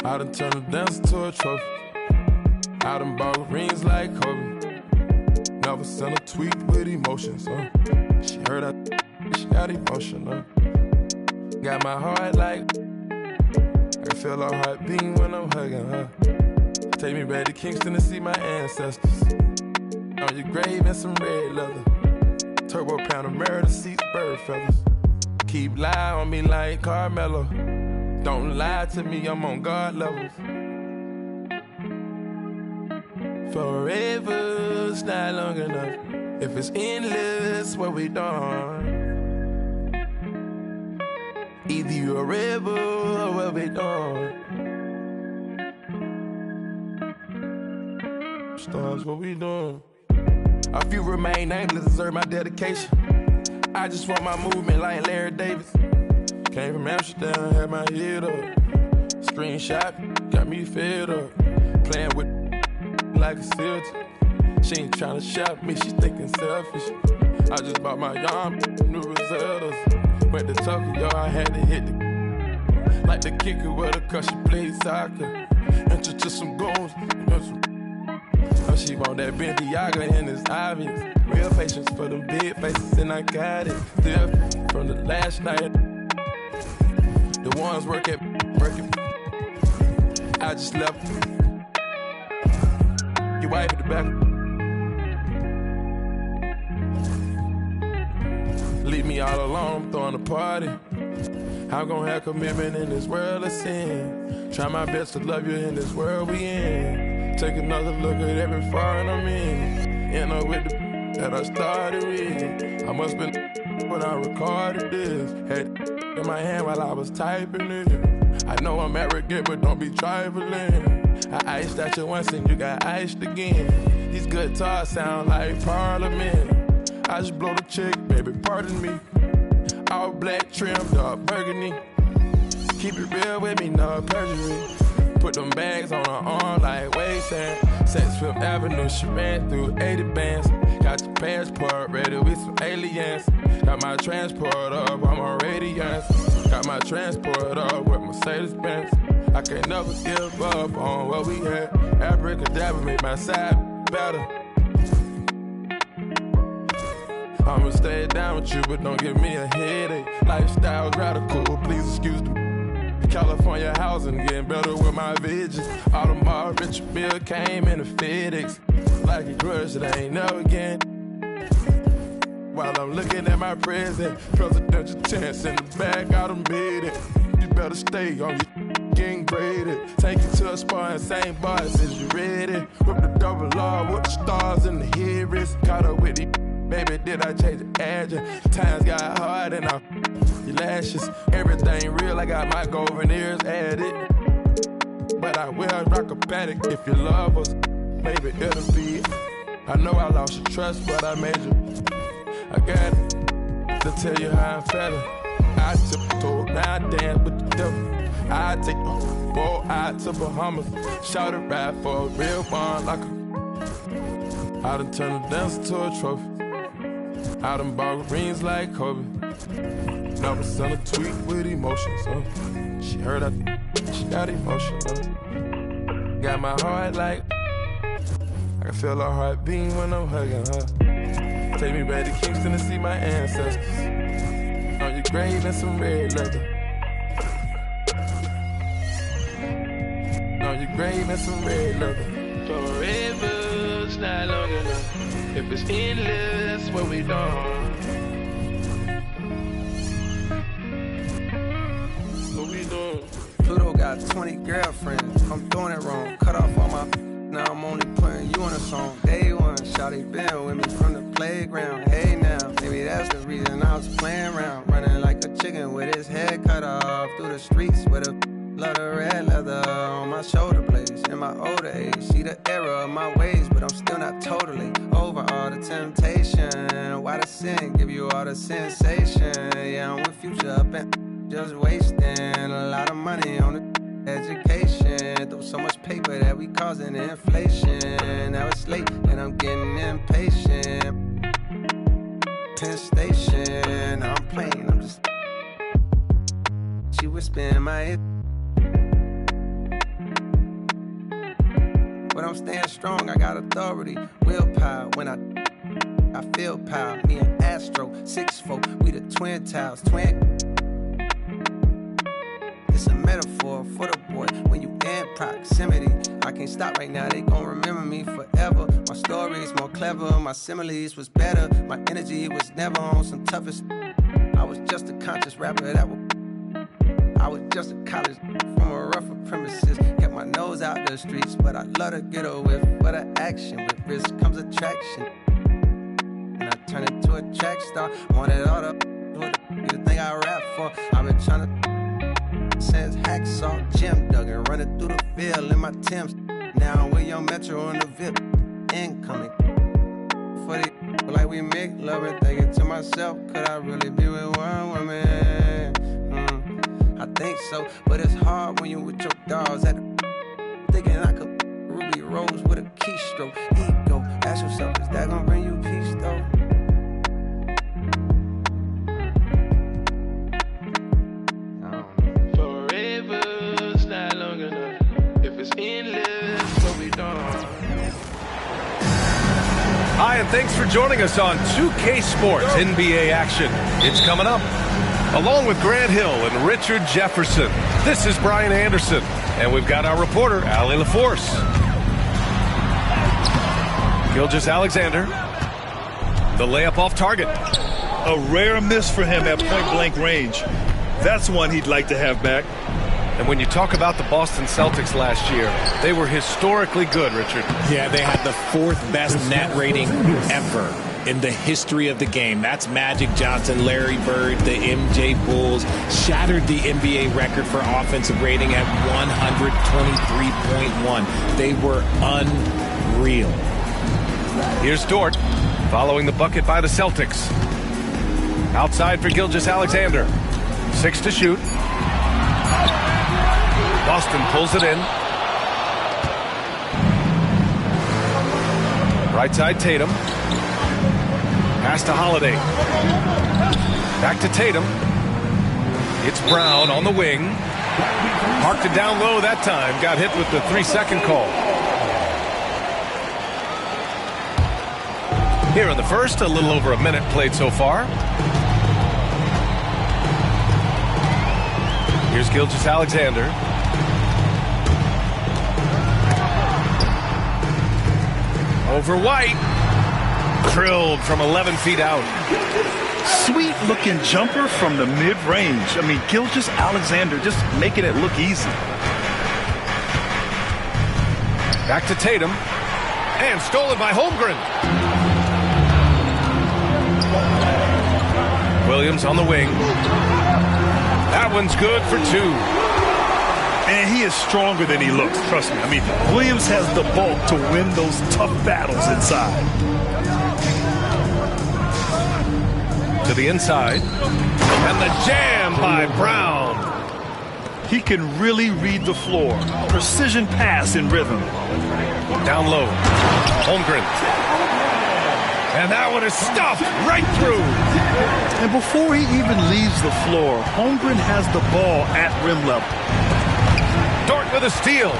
I done turned a dancer to a trophy. I done bought rings like Kobe. Never sent a tweet with emotions, She heard she got emotional. Got my heart like I can feel her heart beating when I'm hugging her. Take me back to Kingston to see my ancestors. On your grave and some red leather. Turbo pound of mirror to see bird feathers. Keep lying on me like Carmelo. Don't lie to me, I'm on God levels. Forever's not long enough. If it's endless, what we done? Either you're a rebel or what we done. Stars, what we doing? A few remain nameless, deserve my dedication. I just want my movement like Larry Davis. Came from Amsterdam, had my head up. Screenshot, got me fed up. Playing with like a filter. She ain't tryna shop me, she thinking selfish. I just bought my yarn, new Rosellas. Went to Tokyo, I had to hit the Like the kicker with her cause she plays soccer. Enter to some goals. Oh, she want that Bentiaga and it's obvious. Real patience for them big faces and I got it. Still from the last night. The ones working. I just left. Your wife at the back. Leave me all alone, I'm throwing a party. I'm gonna have commitment in this world of sin. Try my best to love you in this world we in. Take another look at every foreign I'm in. End up with the that I started with. I must been when I recorded this. Had in my hand while I was typing it. I know I'm arrogant, but don't be trifling. I iced at you once and you got iced again. These guitars sound like Parliament. I just blow the chick, baby, pardon me. All black trim, dark burgundy. Keep it real with me, no perjury. Put them bags on her arm like wasteland. Sex Fifth Avenue, she ran through 80 bands. Got your passport ready with some aliens. Got my transport up, I'm on radiance. Got my transport up with Mercedes-Benz. I can't never give up on what we had. Abracadabra make my side better. I'ma stay down with you, but don't give me a headache. Lifestyle radical, please excuse me. California housing, getting better with my visions. Audemars Richard Mille came in a FedEx. Like a crush that I ain't never again. While I'm looking at my present, presidential chance in the back, I done made it. You better stay on your getting graded. Take you to a spot and same bars as you ready. Whip the double R with the stars in the hearings. Caught up with the baby, did I change the address? Times got hard and I your lashes. Everything real, I got my gold veneers added. But I will rock a paddock if you love us. Maybe it'll be. I know I lost your trust, but I made you. I got it to tell you how I'm feeling. I tiptoe, now I dance with the devil. I take a boat out to Bahamas. Shout it right for a real one like a. I done turned a dancer to a trophy. I done bought rings like Kobe. Never sent a tweet with emotions. She heard she got emotion. Got my heart like. I can feel her heart beating when I'm hugging her. Take me back to Kingston to see my ancestors. On your grave and some red leather. On your grave and some red leather. Forever's not long enough. If it's endless, what we done? What we doing? Pluto got 20 girlfriends. I'm doing it wrong. Cut off all my. Now I'm only putting you on a song. Day one, shawty been with me from the playground. Hey now, maybe that's the reason I was playing around. Running like a chicken with his head cut off. Through the streets with a lot of red leather on my shoulder blades. In my older age, see the error of my ways, but I'm still not totally over all the temptation. Why the sin give you all the sensation? Yeah, I'm with Future up and just wasting a lot of money on the education. Through so much paper that we causing inflation. Now it's late and I'm getting impatient. Penn Station, I'm playing, I'm just. She whispering in my ear. But I'm staying strong, I got authority, willpower. When I feel power. Me and Astro, 6'4", we the twin towers, twin. It's a metaphor for the boy when you in proximity. I can't stop right now, they gon' remember me forever. My story's more clever, my similes was better. My energy was never on some toughest. I was just a conscious rapper that was. I was just a college from a rougher premises. Kept my nose out the streets, but I love to get a whiff for the action. With risk comes attraction. And I turned it to a track star. Wanted all the thing I rap for. I've been trying to since Hacksaw, Jim Duggan, running through the field in my Timbs. Now I'm with Young Metro on the VIP. Incoming. For the like we make love and thinking to myself, could I really be with one woman? I think so, but it's hard when you with your dogs at the thinking I could Ruby Rose with a keystroke. Ego, ask yourself, is that gonna bring you peace though? Forever Hi, and thanks for joining us on 2K Sports NBA action. It's coming up. Along with Grant Hill and Richard Jefferson, this is Brian Anderson, and we've got our reporter, Allie LaForce. Gilgeous-Alexander, the layup off target. A rare miss for him at point-blank range. That's one he'd like to have back. And when you talk about the Boston Celtics last year, they were historically good, Richard. Yeah, they had the 4th best net rating ever in the history of the game. That's Magic Johnson, Larry Bird, the MJ Bulls. Shattered the NBA record for offensive rating at 123.1. They were unreal. Here's Dort following the bucket by the Celtics. Outside for Gilgeous-Alexander. 6 to shoot. Boston pulls it in. Right side Tatum. Pass to Holiday. Back to Tatum. It's Brown on the wing. Marked it down low that time. Got hit with the 3-second call. Here in the first, a little over a minute played so far. Here's Gilgeous-Alexander. Over White. Drilled from 11 feet out. Sweet looking jumper from the mid-range. I mean, Gilgeous-Alexander just making it look easy. Back to Tatum. And stolen by Holmgren. Williams on the wing. That one's good for 2. And he is stronger than he looks, trust me. I mean, Williams has the bulk to win those tough battles inside. To the inside. And the jam by Brown. He can really read the floor. Precision pass in rhythm. Down low. Holmgren. And that one is stuffed right through. And before he even leaves the floor, Holmgren has the ball at rim level. Dort with a steal.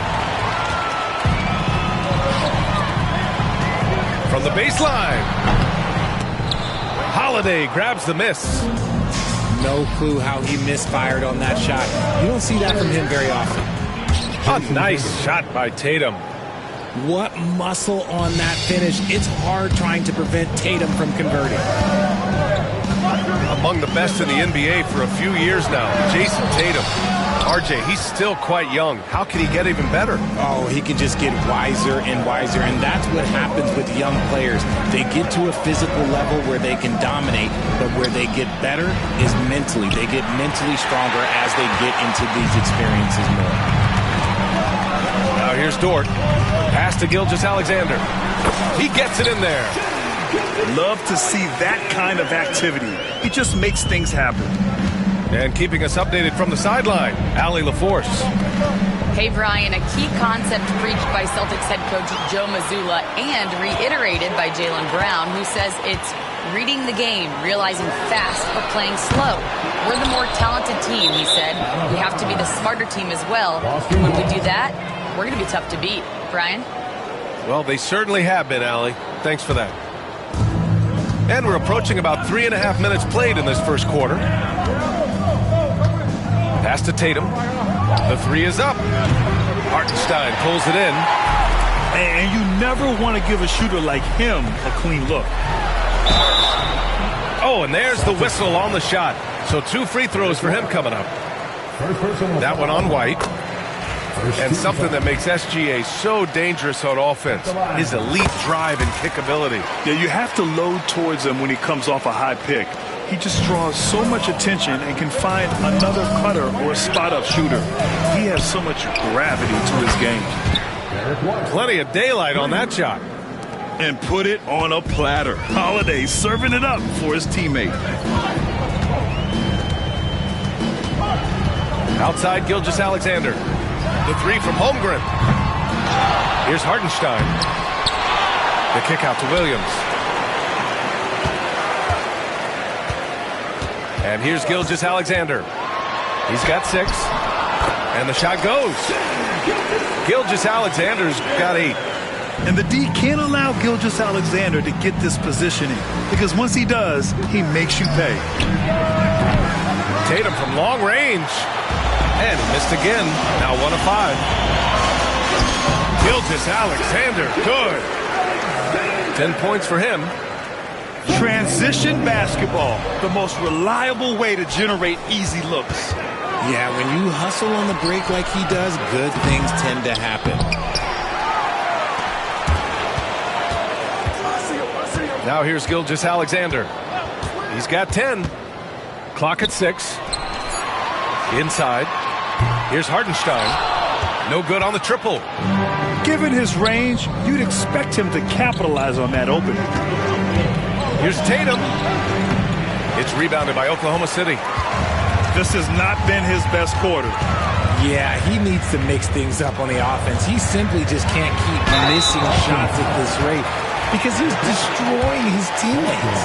From the baseline. Holiday grabs the miss. No clue how he misfired on that shot. You don't see that from him very often. A nice shot by Tatum. What muscle on that finish. It's hard trying to prevent Tatum from converting. Among the best in the NBA for a few years now, Jason Tatum. RJ, he's still quite young. How can he get even better? Oh, he can just get wiser and wiser, and that's what happens with young players. They get to a physical level where they can dominate, but where they get better is mentally. They get mentally stronger as they get into these experiences more. Now here's Dort. Pass to Gilgeous-Alexander. He gets it in there. Love to see that kind of activity. He just makes things happen. And keeping us updated from the sideline, Allie LaForce. Hey, Brian, a key concept preached by Celtics head coach Joe Mazzulla and reiterated by Jaylen Brown, who says it's reading the game, realizing fast but playing slow. We're the more talented team, he said. We have to be the smarter team as well. When we do that, we're going to be tough to beat. Brian? Well, they certainly have been, Allie. Thanks for that. And we're approaching about 3.5 minutes played in this first quarter. Pass to Tatum. The 3 is up. Hartenstein pulls it in. And you never want to give a shooter like him a clean look. Oh, and there's the whistle on the shot. So 2 free throws for him coming up. That one on White. And something that makes SGA so dangerous on offense, his elite drive and kick ability. Yeah, you have to load towards him when he comes off a high pick. He just draws so much attention and can find another cutter or a spot-up shooter. He has so much gravity to his game. Plenty of daylight on that shot. And put it on a platter. Holiday serving it up for his teammate. Outside Gilgeous-Alexander. The 3 from Holmgren. Here's Hartenstein. The kick out to Williams. And here's Gilgeous-Alexander. He's got 6. And the shot goes. Gilgeous-Alexander's got a And the D can't allow Gilgeous-Alexander to get this positioning, because once he does, he makes you pay. Tatum from long range. And he missed again. Now 1 of 5. Gilgeous-Alexander, good. 10 points for him. Transition basketball, the most reliable way to generate easy looks. Yeah, when you hustle on the break like he does, good things tend to happen. Now here's Gilgeous-Alexander. He's got 10. Clock at 6. Inside. Here's Hartenstein. No good on the triple. Given his range, you'd expect him to capitalize on that opening. Here's Tatum. It's rebounded by Oklahoma City. This has not been his best quarter. Yeah, he needs to mix things up on the offense. He simply just can't keep missing shots at this rate because he's destroying his teammates.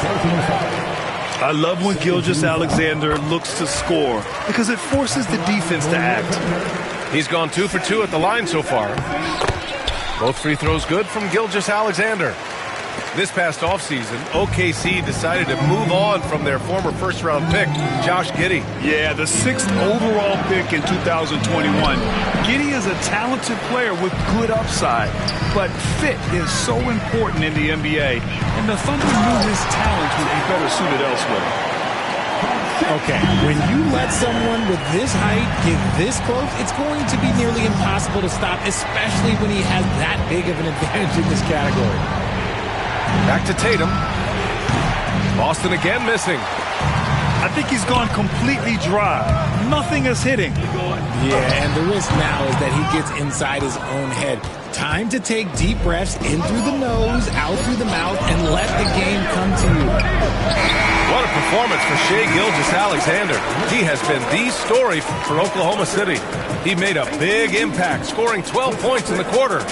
I love when Gilgeous-Alexander looks to score because it forces the defense to act. He's gone 2 for 2 at the line so far. Both free throws good from Gilgeous-Alexander. This past offseason, OKC decided to move on from their former first-round pick, Josh Giddey. Yeah, the 6th overall pick in 2021. Giddey is a talented player with good upside, but fit is so important in the NBA, and the Thunder knew his talents would be better suited elsewhere. Okay, when you let someone with this height get this close, it's going to be nearly impossible to stop, especially when he has that big of an advantage in this category. Back to Tatum. Boston again missing. I think he's gone completely dry. Nothing is hitting. Yeah, and the risk now is that he gets inside his own head. Time to take deep breaths in through the nose, out through the mouth, and let the game come to you. What a performance for Shai Gilgeous-Alexander. He has been the story for Oklahoma City. He made a big impact, scoring 12 points in the quarter.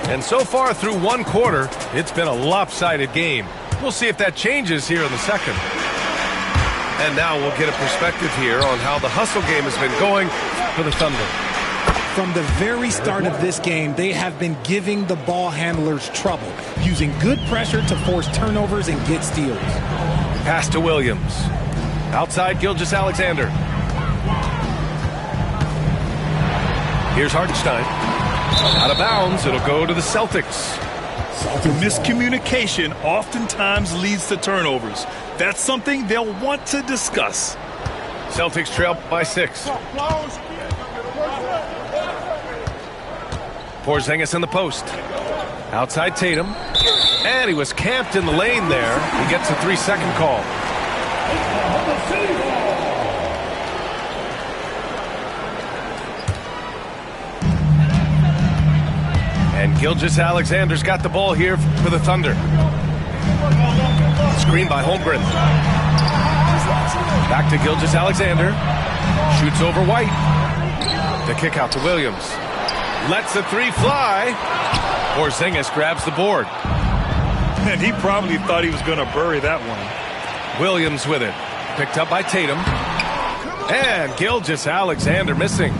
And so far through one quarter, it's been a lopsided game. We'll see if that changes here in the second. And now we'll get a perspective here on how the hustle game has been going for the Thunder. From the very start of this game, they have been giving the ball handlers trouble, using good pressure to force turnovers and get steals. Pass to Williams. Outside Gilgeous-Alexander. Here's Hartenstein. Out of bounds, it'll go to the Celtics. Miscommunication oftentimes leads to turnovers. That's something they'll want to discuss. Celtics trail by 6. Porzingis in the post. Outside Tatum. And he was camped in the lane there. He gets a 3-second call. And Gilgeous-Alexander's got the ball here for the Thunder. Screen by Holmgren. Back to Gilgeous-Alexander. Shoots over White. The kick out to Williams. Lets the 3 fly. Porzingis grabs the board. And he probably thought he was going to bury that one. Williams with it. Picked up by Tatum. And Gilgeous-Alexander missing.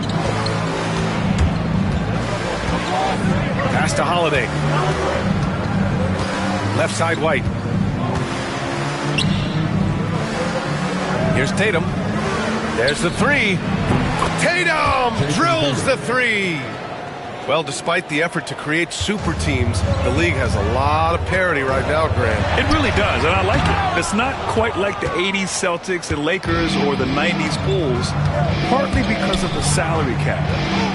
Pass to Holiday. Left side White. Here's Tatum. There's the 3. Tatum drills the 3. Well, despite the effort to create super teams, the league has a lot of parity right now, Grant. It really does, and I like it. It's not quite like the 80s Celtics and Lakers or the 90s Bulls, partly because of the salary cap.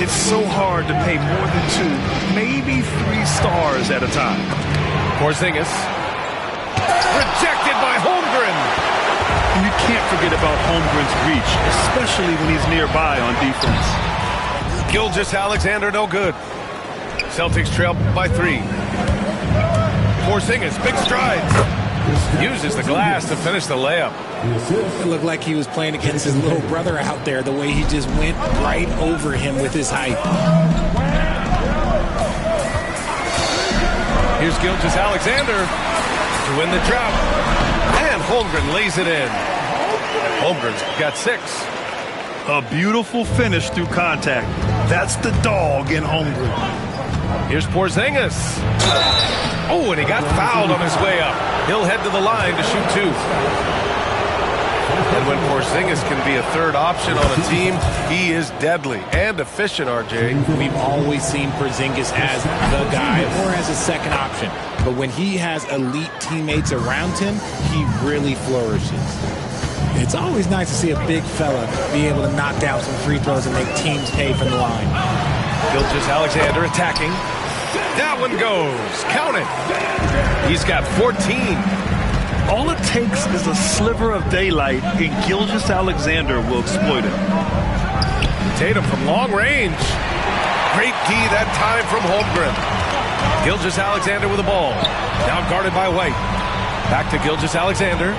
It's so hard to pay more than 2, maybe 3 stars at a time. Porzingis. Rejected by Holmgren. And you can't forget about Holmgren's reach, especially when he's nearby on defense. Gilgeous-Alexander no good. Celtics trail by 3. Porzingis, big strides. Uses the glass to finish the layup. It looked like he was playing against his little brother out there, the way he just went right over him with his height. Here's Gilgeous-Alexander to win the drop. And Holmgren lays it in. Holmgren's got 6. A beautiful finish through contact. That's the dog in Holmgren. Here's Porzingis. Oh, and he got fouled on his way up. He'll head to the line to shoot 2. And when Porzingis can be a third option on a team, he is deadly and efficient, RJ. We've always seen Porzingis as the guy or as a second option. But when he has elite teammates around him, he really flourishes. It's always nice to see a big fella be able to knock down some free throws and make teams pay from the line. Gilgeous-Alexander attacking. That one goes. Count it. He's got 14. All it takes is a sliver of daylight, and Gilgeous-Alexander will exploit it. Tatum from long range. Great D that time from Holmgren. Gilgeous-Alexander with the ball. Now guarded by White. Back to Gilgeous-Alexander.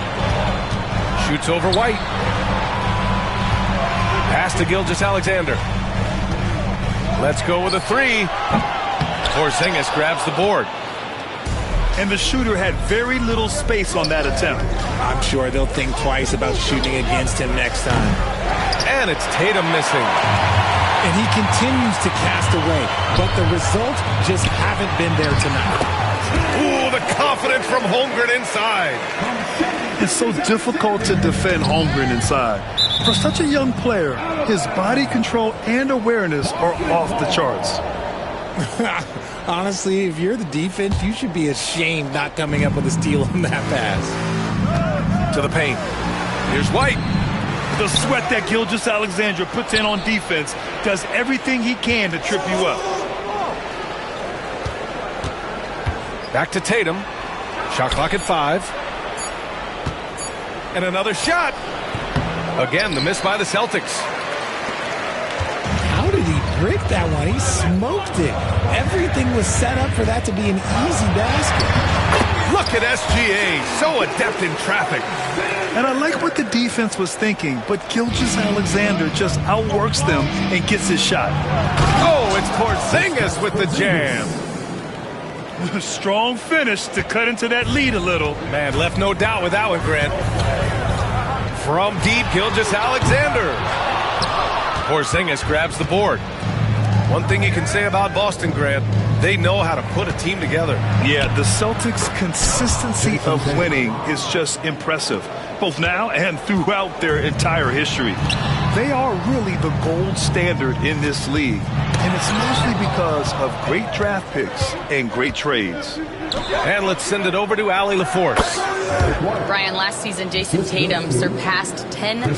Shoots over White. Pass to Gilgeous-Alexander. Let's go with a 3. Porzingis grabs the board. And the shooter had very little space on that attempt. I'm sure they'll think twice about shooting against him next time. And it's Tatum missing. And he continues to cast away, but the results just haven't been there tonight. Ooh, the confidence from Holmgren inside. It's so difficult to defend Holmgren inside. For such a young player, his body control and awareness are off the charts. Honestly, if you're the defense, you should be ashamed not coming up with a steal on that pass. To the paint. Here's White. The sweat that Gilgeous-Alexander puts in on defense does everything he can to trip you up. Back to Tatum. Shot clock at 5. And another shot. Again, the miss by the Celtics. How did he brick that one? He smoked it. Everything was set up for that to be an easy basket. Look at SGA, so adept in traffic. And I like what the defense was thinking, but Gilgeous-Alexander just outworks them and gets his shot. Oh, it's Porzingis with the jam. Strong finish to cut into that lead a little. Man, left no doubt with that one, Grant. From deep, Gilgeous-Alexander. Porzingis grabs the board. One thing you can say about Boston, Grant, they know how to put a team together. Yeah, the Celtics' consistency of winning is just impressive, both now and throughout their entire history. They are really the gold standard in this league, and it's mostly because of great draft picks and great trades. And let's send it over to Allie LaForce. Brian, last season, Jason Tatum surpassed 10,000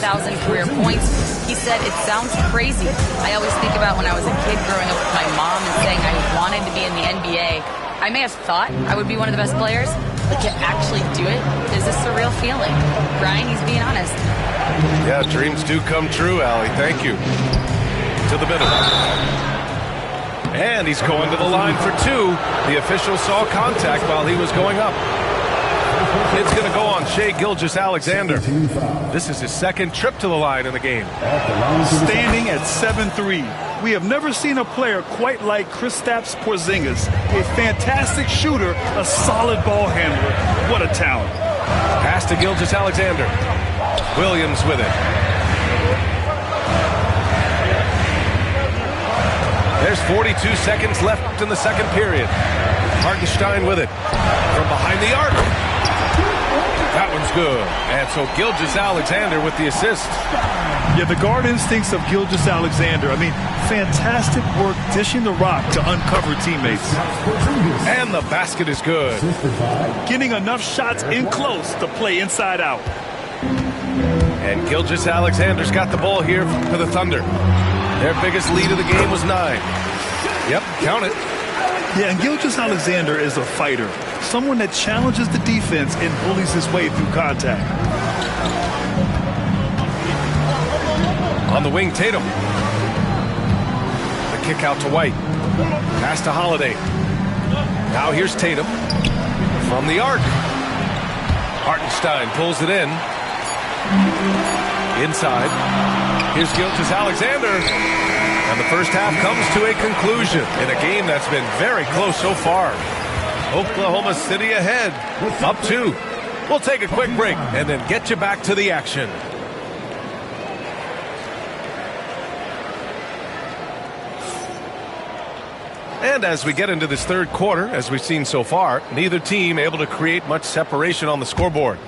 career points. He said, it sounds crazy. I always think about when I was a kid growing up with my mom and saying I wanted to be in the NBA. I may have thought I would be one of the best players, but to actually do it is a surreal feeling. Brian, he's being honest. Yeah, dreams do come true, Allie. Thank you. To the middle. And he's going to the line for 2. The official saw contact while he was going up. It's going to go on Shai Gilgeous-Alexander. This is his second trip to the line in the game. Standing at 7'3", we have never seen a player quite like Kristaps Porzingis. A fantastic shooter, a solid ball handler. What a talent. Pass to Gilgeous-Alexander. Williams with it. There's 42 seconds left in the second period. Hartenstein with it. From behind the arc. That one's good. And so Gilgeous-Alexander with the assist. Yeah, the guard instincts of Gilgeous-Alexander. I mean, fantastic work dishing the rock to uncover teammates. And the basket is good. Getting enough shots in close to play inside out. And Gilgeous-Alexander's got the ball here for the Thunder. Their biggest lead of the game was 9. Yep, count it. Yeah, and Gilgeous-Alexander is a fighter. Someone that challenges the defense and bullies his way through contact. On the wing, Tatum. The kick out to White. Pass to Holiday. Now here's Tatum. From the arc. Hartenstein pulls it in. Inside. Here's Gilgeous-Alexander. And the first half comes to a conclusion in a game that's been very close so far. Oklahoma City ahead, up 2. We'll take a quick break and then get you back to the action. And as we get into this third quarter, as we've seen so far, neither team able to create much separation on the scoreboard.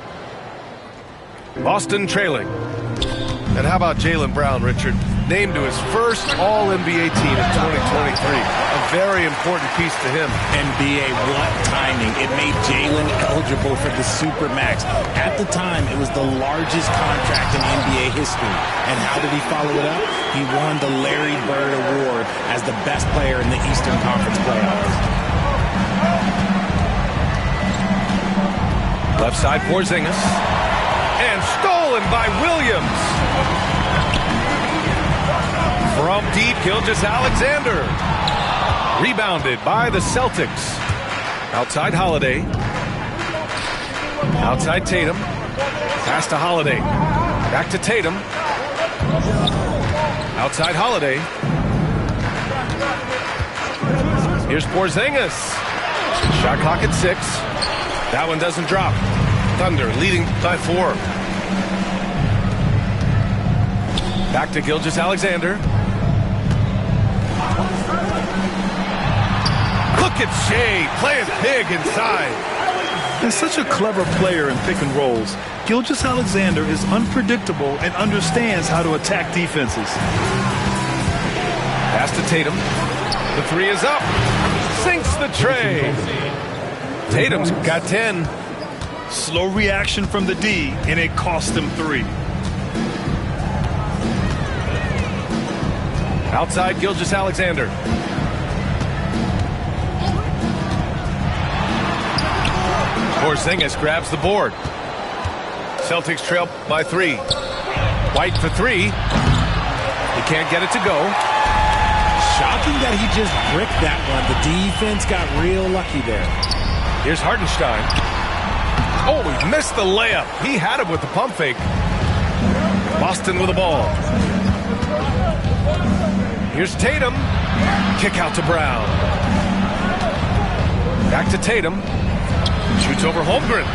Boston trailing. And how about Jaylen Brown, Richard? Named to his first All-NBA team in 2023. A very important piece to him. NBA, what timing. It made Jaylen eligible for the Supermax. At the time, it was the largest contract in NBA history. And how did he follow it up? He won the Larry Bird Award as the best player in the Eastern Conference playoffs. Left side, Porzingis. And stolen by Williams. From deep, Gilgeous-Alexander. Rebounded by the Celtics. Outside Holiday. Outside Tatum. Pass to Holiday. Back to Tatum. Outside Holiday. Here's Porzingis. Shot clock at 6. That one doesn't drop. Thunder leading by 4. Back to Gilgeous-Alexander. Look at Shea playing big inside. He's such a clever player in pick and rolls. Gilgeous-Alexander is unpredictable and understands how to attack defenses. Pass to Tatum. The 3 is up. Sinks the tray. Tatum's got 10. Slow reaction from the D, and it cost him 3. Outside Gilgeous-Alexander. Porzingis grabs the board. Celtics trail by 3. White for 3. He can't get it to go. Shocking that he just bricked that one. The defense got real lucky there. Here's Hartenstein. Oh, he missed the layup. He had it with the pump fake. Boston with the ball. Here's Tatum. Kick out to Brown. Back to Tatum. Shoots over Holmgren.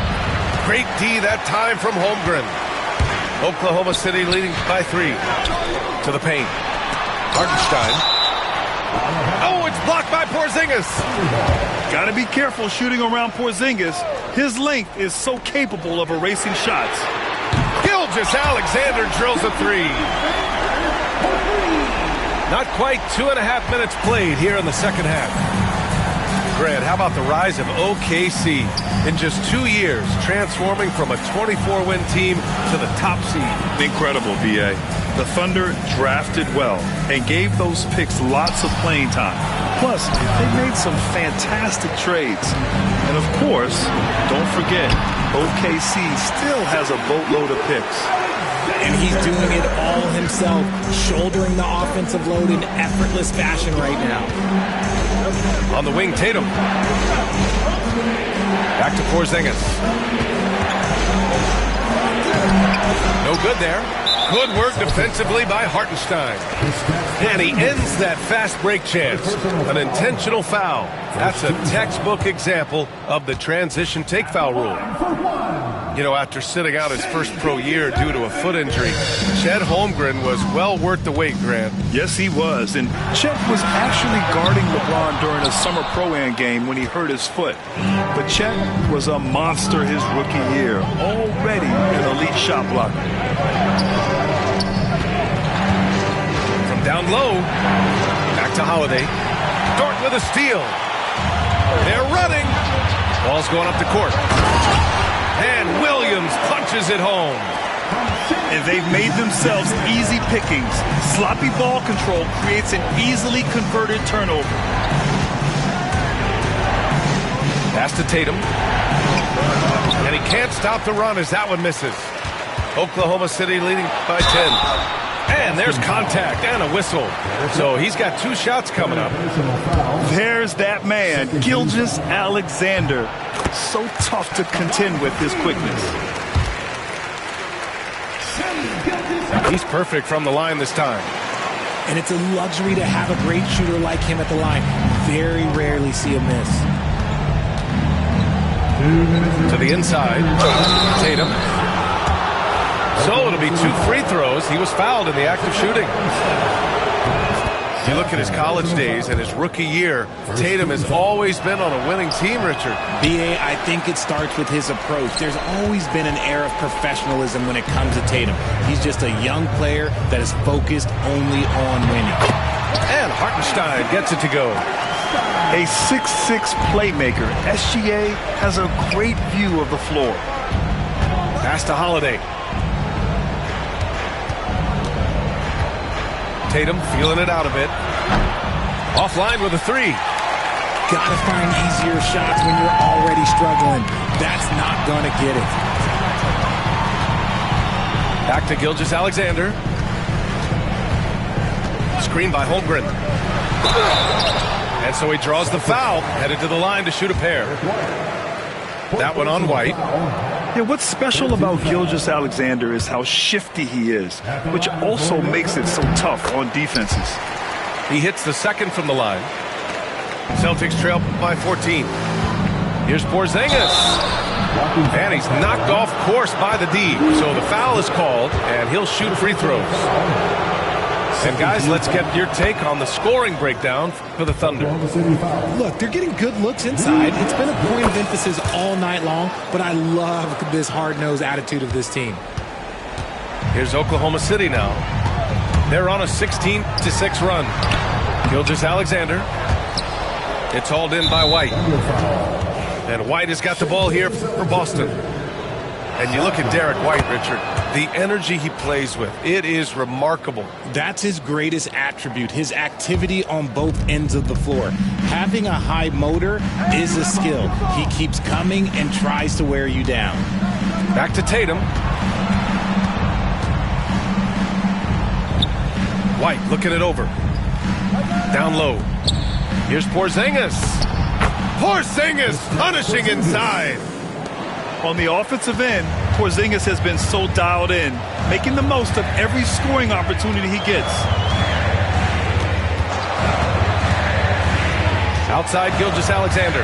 Great D that time from Holmgren. Oklahoma City leading by 3. To the paint. Hartenstein. Oh, it's blocked by Porzingis. Got to be careful shooting around Porzingis. His length is so capable of erasing shots. Gilgeous-Alexander drills a 3. Not quite 2.5 minutes played here in the second half. Grant, how about the rise of OKC in just 2 years, transforming from a 24-win team to the top seed? Incredible, B.A. The Thunder drafted well and gave those picks lots of playing time. Plus, they made some fantastic trades. And of course, don't forget, OKC still has a boatload of picks. And he's doing it all himself, shouldering the offensive load in effortless fashion right now. On the wing, Tatum. Back to Porzingis. No good there. Good work defensively by Hartenstein. And he ends that fast break chance. An intentional foul. That's a textbook example of the transition take foul rule. You know, after sitting out his first pro year due to a foot injury, Chet Holmgren was well worth the wait, Grant. Yes, he was. And Chet was actually guarding LeBron during a summer Pro-Am game when he hurt his foot. But Chet was a monster his rookie year, already an elite shot blocker. From down low, back to Holiday. Dort with a steal. They're running. Ball's going up the court. And Williams punches it home. And they've made themselves easy pickings. Sloppy ball control creates an easily converted turnover. Pass to Tatum. And he can't stop the run as that one misses. Oklahoma City leading by 10. And there's contact and a whistle. So he's got 2 shots coming up. There's that man, Gilgeous-Alexander. So tough to contend with his quickness. He's perfect from the line this time. And it's a luxury to have a great shooter like him at the line. Very rarely see a miss. To the inside. Tatum. So it'll be 2 free throws. He was fouled in the act of shooting. You look at his college days and his rookie year, Tatum has always been on a winning team, Richard. B.A., I think it starts with his approach. There's always been an air of professionalism when it comes to Tatum. He's just a young player that is focused only on winning. And Hartenstein gets it to go. A 6'6" playmaker, SGA has a great view of the floor. Pass to Holiday. Tatum feeling it out a bit. Offline with a three. Gotta find easier shots when you're already struggling. That's not gonna get it. Back to Gilgeous-Alexander. Screen by Holmgren. And so he draws the foul, headed to the line to shoot a pair. That one on White. Yeah, what's special about Gilgeous-Alexander is how shifty he is, which also makes it so tough on defenses. He hits the second from the line. Celtics trail by 14. Here's Porzingis. And he's knocked off course by the D. So the foul is called, and he'll shoot free throws. And guys, let's get your take on the scoring breakdown for the Thunder. Look, they're getting good looks inside. It's been a point of emphasis all night long, but I love this hard-nosed attitude of this team. Here's Oklahoma City now. They're on a 16-6 run. Gilgeous-Alexander. It's hauled in by White. And White has got the ball here for Boston. And you look at Derek White, Richard, the energy he plays with, it is remarkable. That's his greatest attribute, his activity on both ends of the floor. Having a high motor is a skill. He keeps coming and tries to wear you down. Back to Tatum. White looking it over. Down low. Here's Porzingis. Porzingis punishing inside. On the offensive end, Porzingis has been so dialed in, making the most of every scoring opportunity he gets. Outside Gilgeous-Alexander.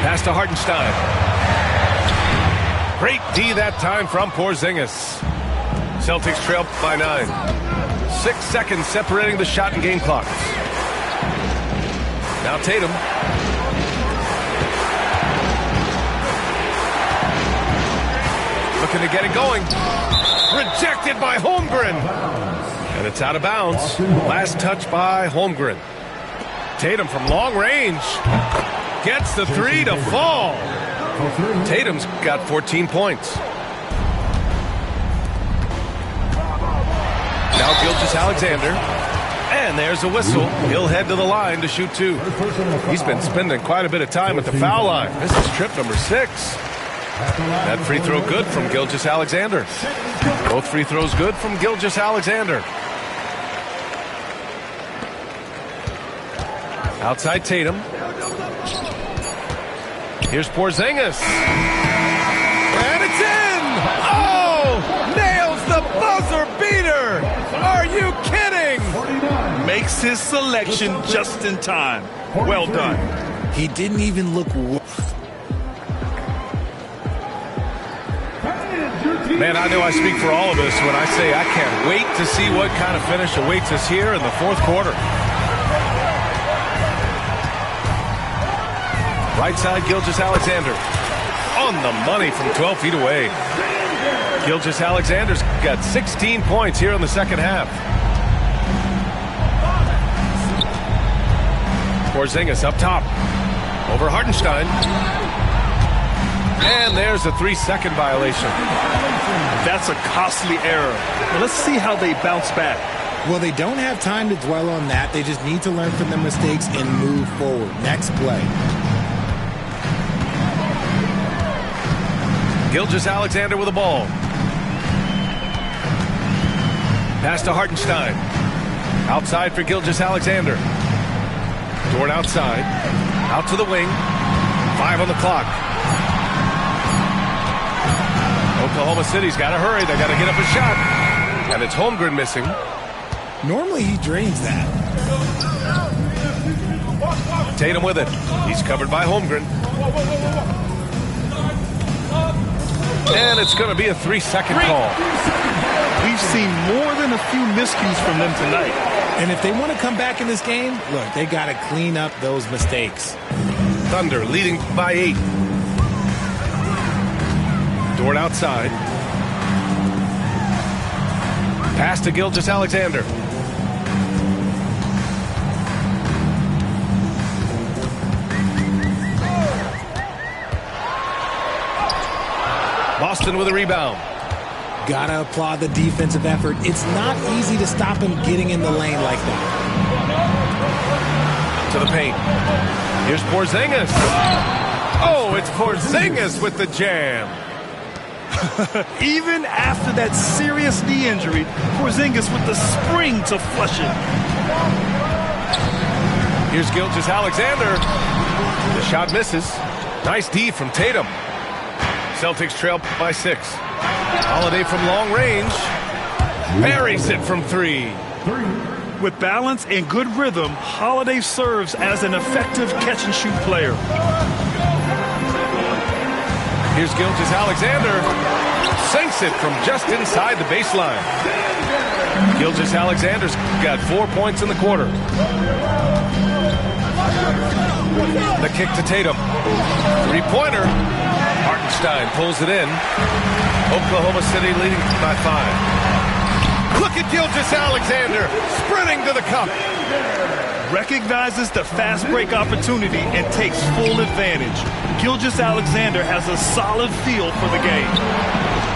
Pass to Hartenstein. Great D that time from Porzingis. Celtics trail by 9. 6 seconds separating the shot and game clocks. Now Tatum. Looking to get it going. Rejected by Holmgren. And it's out of bounds. Last touch by Holmgren. Tatum from long range. Gets the three to fall. Tatum's got 14 points. Now Gilgeous-Alexander. And there's a whistle. He'll head to the line to shoot two. He's been spending quite a bit of time at the foul line. This is trip number 6. That free throw good from Gilgeous-Alexander. Both free throws good from Gilgeous-Alexander. Outside Tatum. Here's Porzingis. And it's in! Oh! Nails the buzzer beater! Are you kidding? Makes his selection just in time. Well done. He didn't even look... Man, I know I speak for all of us when I say I can't wait to see what kind of finish awaits us here in the fourth quarter. Right side, Gilgeous-Alexander. On the money from 12 feet away. Gilgeous-Alexander's got 16 points here in the second half. Porzingis up top. Over Hartenstein. And there's a 3-second violation. That's a costly error. Well, let's see how they bounce back. Well, they don't have time to dwell on that. They just need to learn from their mistakes and move forward. Next play. Gilgeous-Alexander with the ball. Pass to Hartenstein. Outside for Gilgeous-Alexander. Dort outside. Out to the wing. 5 on the clock. Oklahoma City's got to hurry. They got to get up a shot. And it's Holmgren missing. Normally he drains that. Tatum with it. He's covered by Holmgren. And it's going to be a 3-second call. We've seen more than a few miscues from them tonight. And if they want to come back in this game, look, they got to clean up those mistakes. Thunder leading by 8. Dort outside. Pass to Gilgeous-Alexander. Boston with a rebound. Gotta applaud the defensive effort. It's not easy to stop him getting in the lane like that. To the paint. Here's Porzingis. Oh, it's Porzingis with the jam. Even after that serious knee injury, Porzingis with the spring to flush it. Here's Gilgeous-Alexander. The shot misses. Nice D from Tatum. Celtics trail by 6. Holiday from long range. Buries it from 3. With balance and good rhythm, Holiday serves as an effective catch-and-shoot player. Here's Gilgeous-Alexander. Sinks it from just inside the baseline. Gilgeous-Alexander's got 4 points in the quarter. The kick to Tatum. 3-pointer. Hartenstein pulls it in. Oklahoma City leading by 5. Look at Gilgeous-Alexander sprinting to the cup. Recognizes the fast break opportunity and takes full advantage. Gilgeous-Alexander has a solid feel for the game.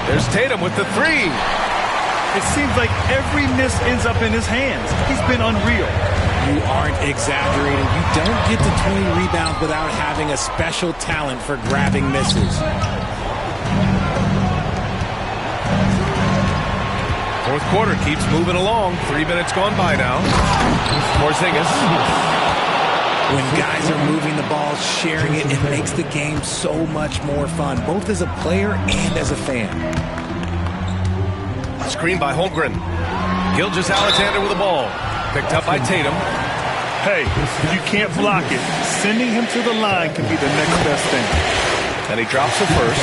There's Tatum with the 3. It seems like every miss ends up in his hands. He's been unreal. You aren't exaggerating. You don't get to 20 rebounds without having a special talent for grabbing misses. Fourth quarter keeps moving along. 3 minutes gone by now. Porzingis. When guys are moving the ball, sharing it, it makes the game so much more fun, both as a player and as a fan. Screen by Holmgren. Gilgeous-Alexander with the ball. Picked up by Tatum. Hey, if you can't block it, sending him to the line can be the next best thing. And he drops the first.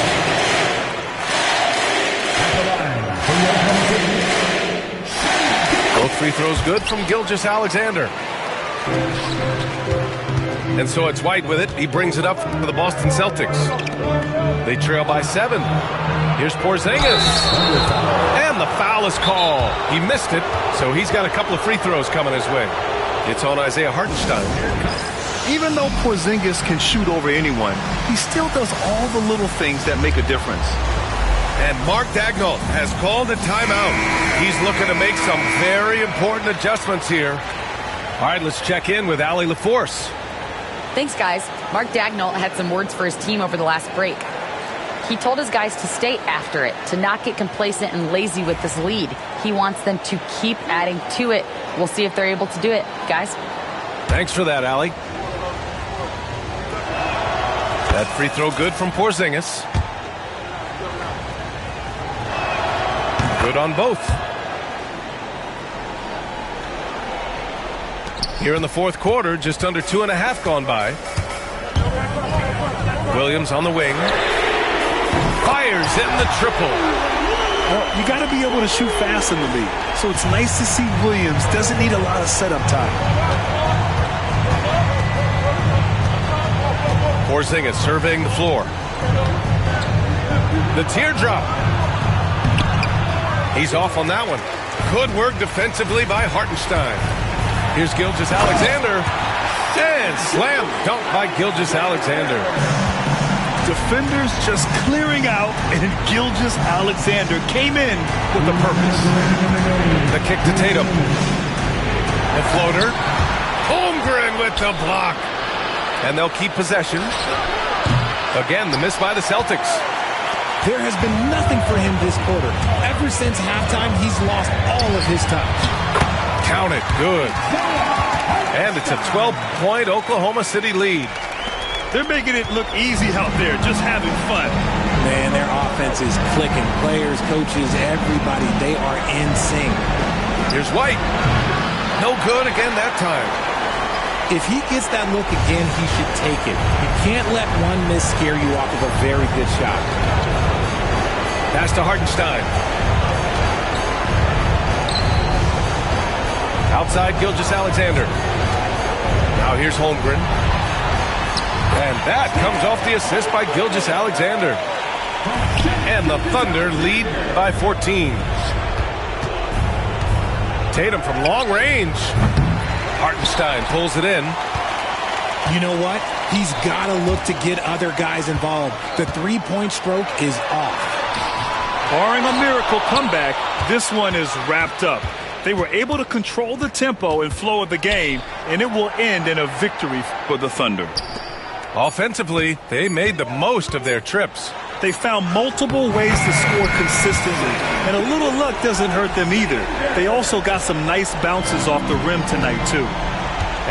Both free throws good from Gilgeous-Alexander. And so it's White with it. He brings it up for the Boston Celtics. They trail by 7. Here's Porzingis. And the foul is called. He missed it, so he's got a couple of free throws coming his way. It's on Isaiah Hartenstein. Even though Porzingis can shoot over anyone, he still does all the little things that make a difference. And Mark Daigneault has called a timeout. He's looking to make some very important adjustments here. All right, let's check in with Allie LaForce. Thanks, guys. Mark Daigneault had some words for his team over the last break. He told his guys to stay after it, to not get complacent and lazy with this lead. He wants them to keep adding to it. We'll see if they're able to do it, guys. Thanks for that, Allie. That free throw good from Porzingis. Good on both. Here in the fourth quarter, just under 2.5 gone by. Williams on the wing. Fires in the triple. Well, you got to be able to shoot fast in the league. So it's nice to see Williams doesn't need a lot of setup time. Porzingis surveying the floor. The teardrop. He's off on that one. Good work defensively by Hartenstein. Here's Gilgeous-Alexander. And slam dunk by Gilgeous-Alexander. Defenders just clearing out, and Gilgeous-Alexander came in with a purpose. The kick to Tatum. The floater. Holmgren with the block. And they'll keep possession. Again, the miss by the Celtics. There has been nothing for him this quarter. Ever since halftime, he's lost all of his touch. Count it. Good. And it's a 12-point Oklahoma City lead. They're making it look easy out there, just having fun. Man, their offense is clicking. Players, coaches, everybody, they are in sync. Here's White. No good again that time. If he gets that look again, he should take it. You can't let one miss scare you off of a very good shot. Pass to Hartenstein. Outside Gilgeous-Alexander. Now here's Holmgren. And that comes off the assist by Gilgeous-Alexander. And the Thunder lead by 14. Tatum from long range. Hartenstein pulls it in. You know what? He's got to look to get other guys involved. The three-point stroke is off. Barring a miracle comeback, this one is wrapped up. They were able to control the tempo and flow of the game, and it will end in a victory for the Thunder. Offensively, they made the most of their trips. They found multiple ways to score consistently, and a little luck doesn't hurt them either. They also got some nice bounces off the rim tonight, too.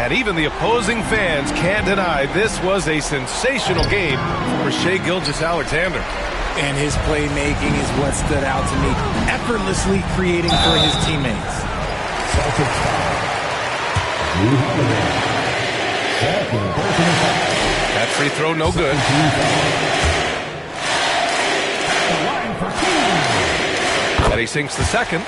And even the opposing fans can't deny this was a sensational game for Shai Gilgeous-Alexander. And his playmaking is what stood out to me, effortlessly creating for his teammates. That free throw no good. And he sinks the second.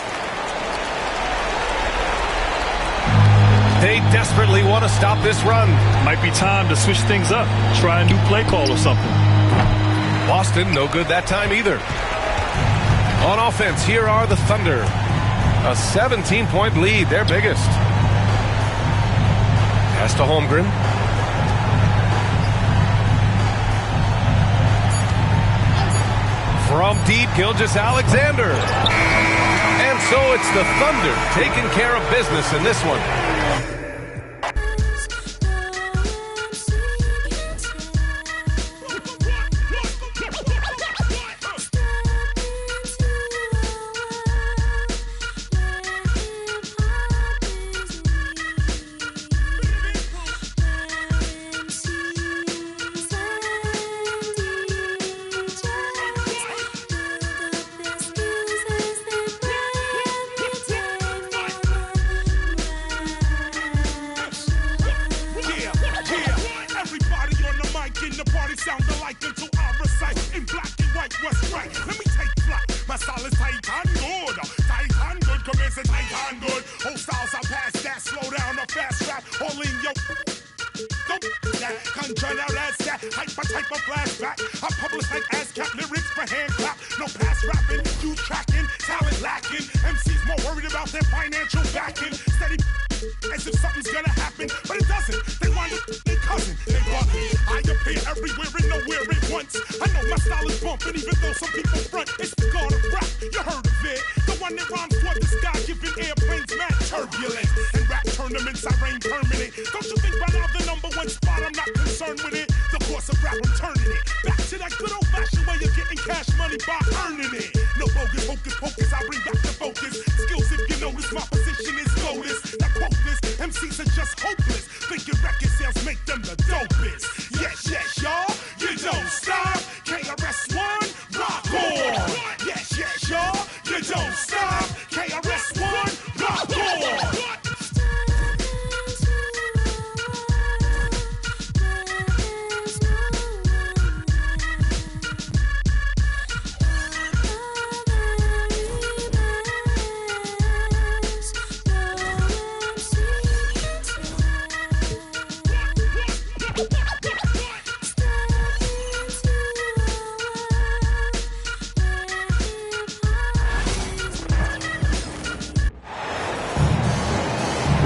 They desperately want to stop this run. Might be time to switch things up. Try a new play call or something. Boston, no good that time either. On offense, here are the Thunder. A 17-point lead, their biggest. Pass to Holmgren. From deep, Gilgeous-Alexander. And so it's the Thunder taking care of business in this one.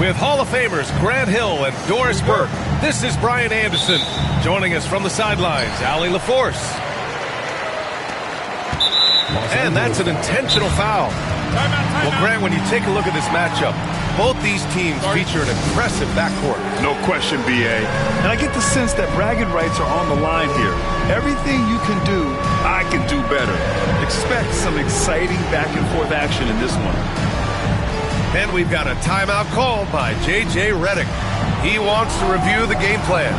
With Hall of Famers Grant Hill and Doris Burke, this is Brian Anderson. Joining us from the sidelines, Allie LaForce. And that's an intentional foul. Well, Grant, when you take a look at this matchup, both these teams feature an impressive backcourt. No question, B.A. And I get the sense that bragging rights are on the line here. Everything you can do, I can do better. Expect some exciting back-and-forth action in this one. And we've got a timeout called by J.J. Redick. He wants to review the game plan.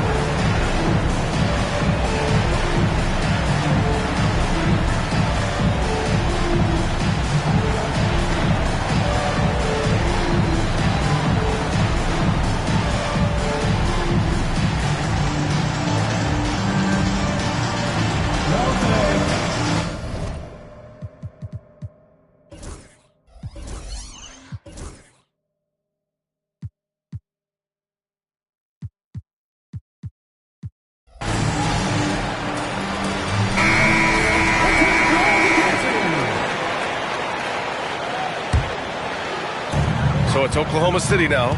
So it's Oklahoma City now.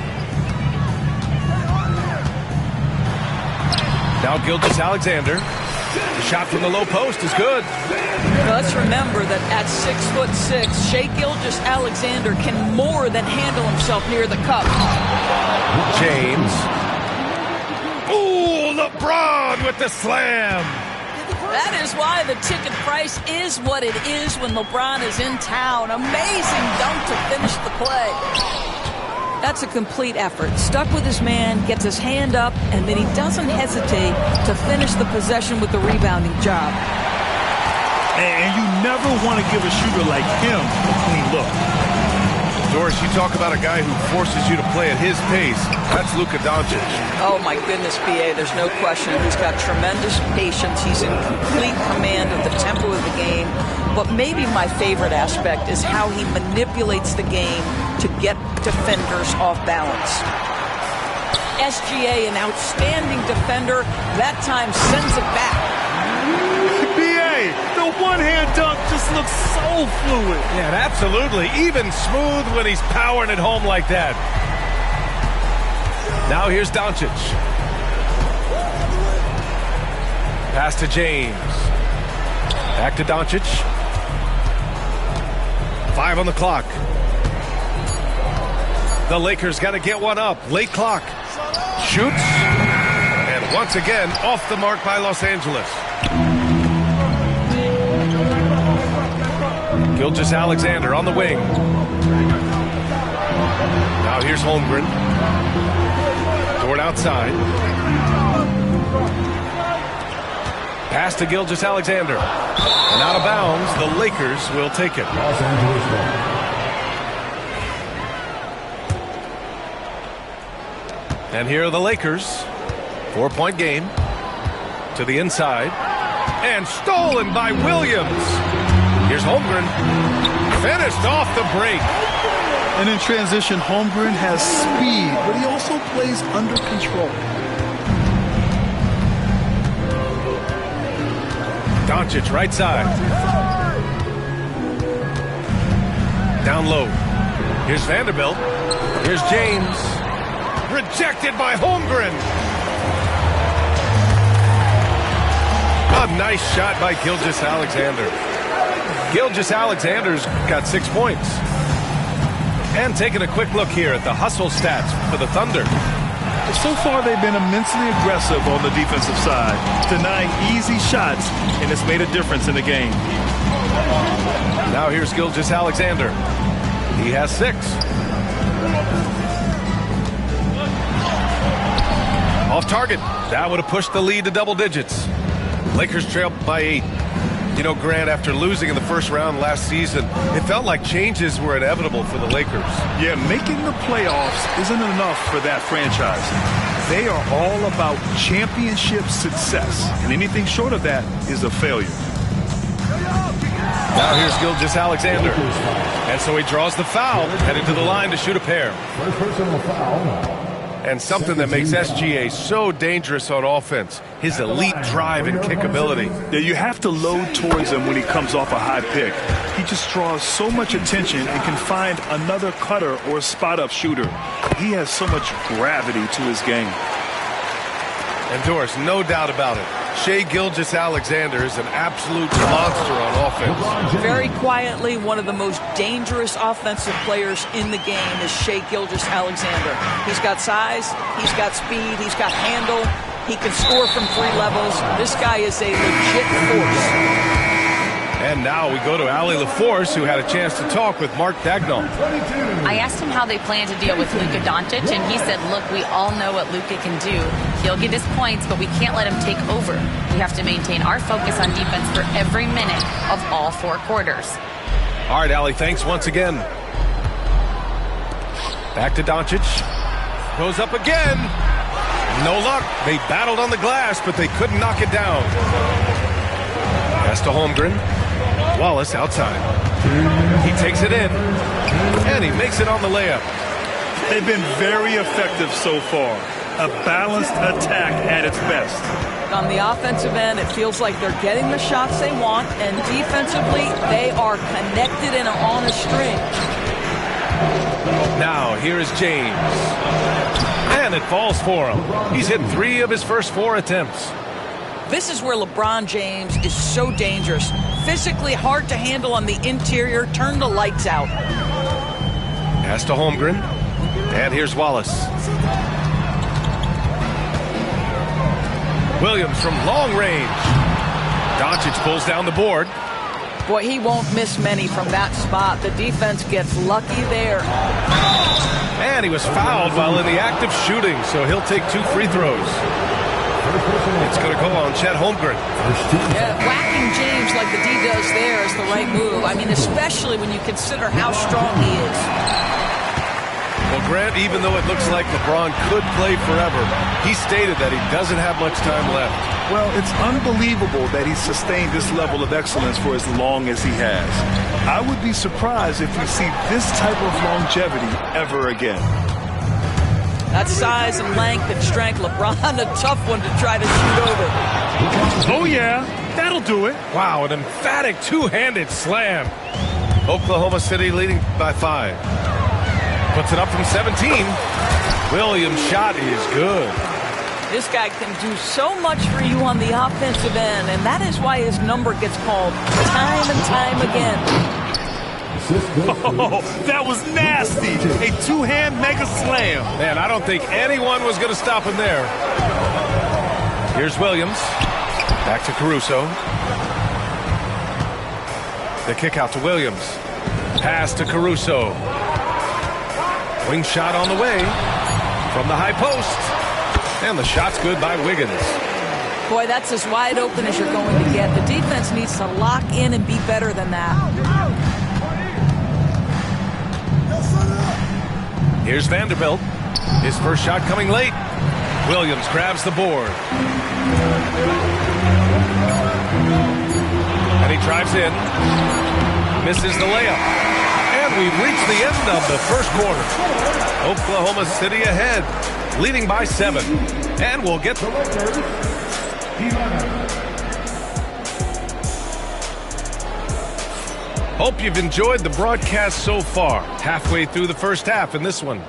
Now Gilgeous-Alexander. The shot from the low post is good. Let's remember that at 6'6", Shai Gilgeous-Alexander can more than handle himself near the cup. James. Ooh, LeBron with the slam. That is why the ticket price is what it is when LeBron is in town. Amazing dunk to finish the play. That's a complete effort. Stuck with his man, gets his hand up, and then he doesn't hesitate to finish the possession with the rebounding job. And you never want to give a shooter like him a clean look. Doris, you talk about a guy who forces you to play at his pace. That's Luka Doncic. Oh, my goodness, B.A., there's no question. He's got tremendous patience. He's in complete command of the tempo of the game. But maybe my favorite aspect is how he manipulates the game to get defenders off balance. SGA, an outstanding defender, that time sends it back. B.A., the one-hand dunk just looks so fluid. Yeah, absolutely. Even smooth when he's powering it home like that. Now here's Doncic. Pass to James. Back to Doncic. 5 on the clock. The Lakers got to get one up. Late clock. Shoots. And once again, off the mark by Los Angeles. Gilgeous-Alexander on the wing. Now here's Holmgren. Toward outside. Pass to Gilgeous-Alexander. And out of bounds, the Lakers will take it. Los Angeles ball. And here are the Lakers. 4-point game. To the inside. And stolen by Williams. Here's Holmgren. Finished off the break. And in transition, Holmgren has speed, but he also plays under control. Doncic, right side. Down low. Here's Vanderbilt. Here's James. Rejected by Holmgren. A nice shot by Gilgeous-Alexander. Gilgeous-Alexander's got 6 points. And taking a quick look here at the hustle stats for the Thunder. So far, they've been immensely aggressive on the defensive side, denying easy shots, and it's made a difference in the game. Now here's Gilgeous-Alexander. He has 6. Off target. That would have pushed the lead to double digits. Lakers trail by 8. You know, Grant, after losing in the first round last season, it felt like changes were inevitable for the Lakers. Yeah, making the playoffs isn't enough for that franchise. They are all about championship success, and anything short of that is a failure. Now here's Gilgeous-Alexander. And so he draws the foul, headed to the line to shoot a pair. First personal foul. And something that makes SGA so dangerous on offense, his elite drive and kickability. Yeah, you have to load towards him when he comes off a high pick. He just draws so much attention and can find another cutter or spot-up shooter. He has so much gravity to his game. And Doris, no doubt about it, Shai Gilgeous-Alexander is an absolute monster on offense. Very quietly, one of the most dangerous offensive players in the game is Shai Gilgeous-Alexander. He's got size, he's got speed, he's got handle, he can score from 3 levels. This guy is a legit force. And now we go to Allie LaForce, who had a chance to talk with Mark Daigneault. I asked him how they plan to deal with Luka Doncic, and he said, look, we all know what Luka can do. He'll get his points, but we can't let him take over. We have to maintain our focus on defense for every minute of all 4 quarters. All right, Allie, thanks once again. Back to Doncic. Goes up again. No luck. They battled on the glass, but they couldn't knock it down. Pass to Holmgren. Wallace outside. He takes it in, and he makes it on the layup. They've been very effective so far. A balanced attack at its best. On the offensive end, it feels like they're getting the shots they want, and defensively, they are connected and on a string. Now, here is James. And it falls for him. He's hit 3 of his first 4 attempts. This is where LeBron James is so dangerous. Physically hard to handle on the interior. Turn the lights out. Pass to Holmgren. And here's Wallace. Williams from long range. Doncic pulls down the board. Boy, he won't miss many from that spot. The defense gets lucky there. And he was fouled while in the act of shooting, so he'll take 2 free throws. It's going to go on Chet Holmgren. Yeah, whacking James like the D does there is the right move. I mean, especially when you consider how strong he is. Well, Grant, even though it looks like LeBron could play forever, he stated that he doesn't have much time left. Well, it's unbelievable that he's sustained this level of excellence for as long as he has. I would be surprised if we see this type of longevity ever again. That size and length and strength, LeBron, a tough one to try to shoot over. Oh, yeah, that'll do it. Wow, an emphatic two-handed slam. Oklahoma City leading by 5. Puts it up from 17. Williams' shot is good. This guy can do so much for you on the offensive end, and that is why his number gets called time and time again. Oh, that was nasty. A 2-hand mega slam. Man, I don't think anyone was going to stop him there. Here's Williams. Back to Caruso. The kick out to Williams. Pass to Caruso. Wing shot on the way from the high post. And the shot's good by Wiggins. Boy, that's as wide open as you're going to get. The defense needs to lock in and be better than that. Here's Vanderbilt. His first shot coming late. Williams grabs the board. And he drives in. Misses the layup. And we've reached the end of the first quarter. Oklahoma City ahead, leading by 7. And we'll get to Hope you've enjoyed the broadcast so far. Halfway through the first half in this one.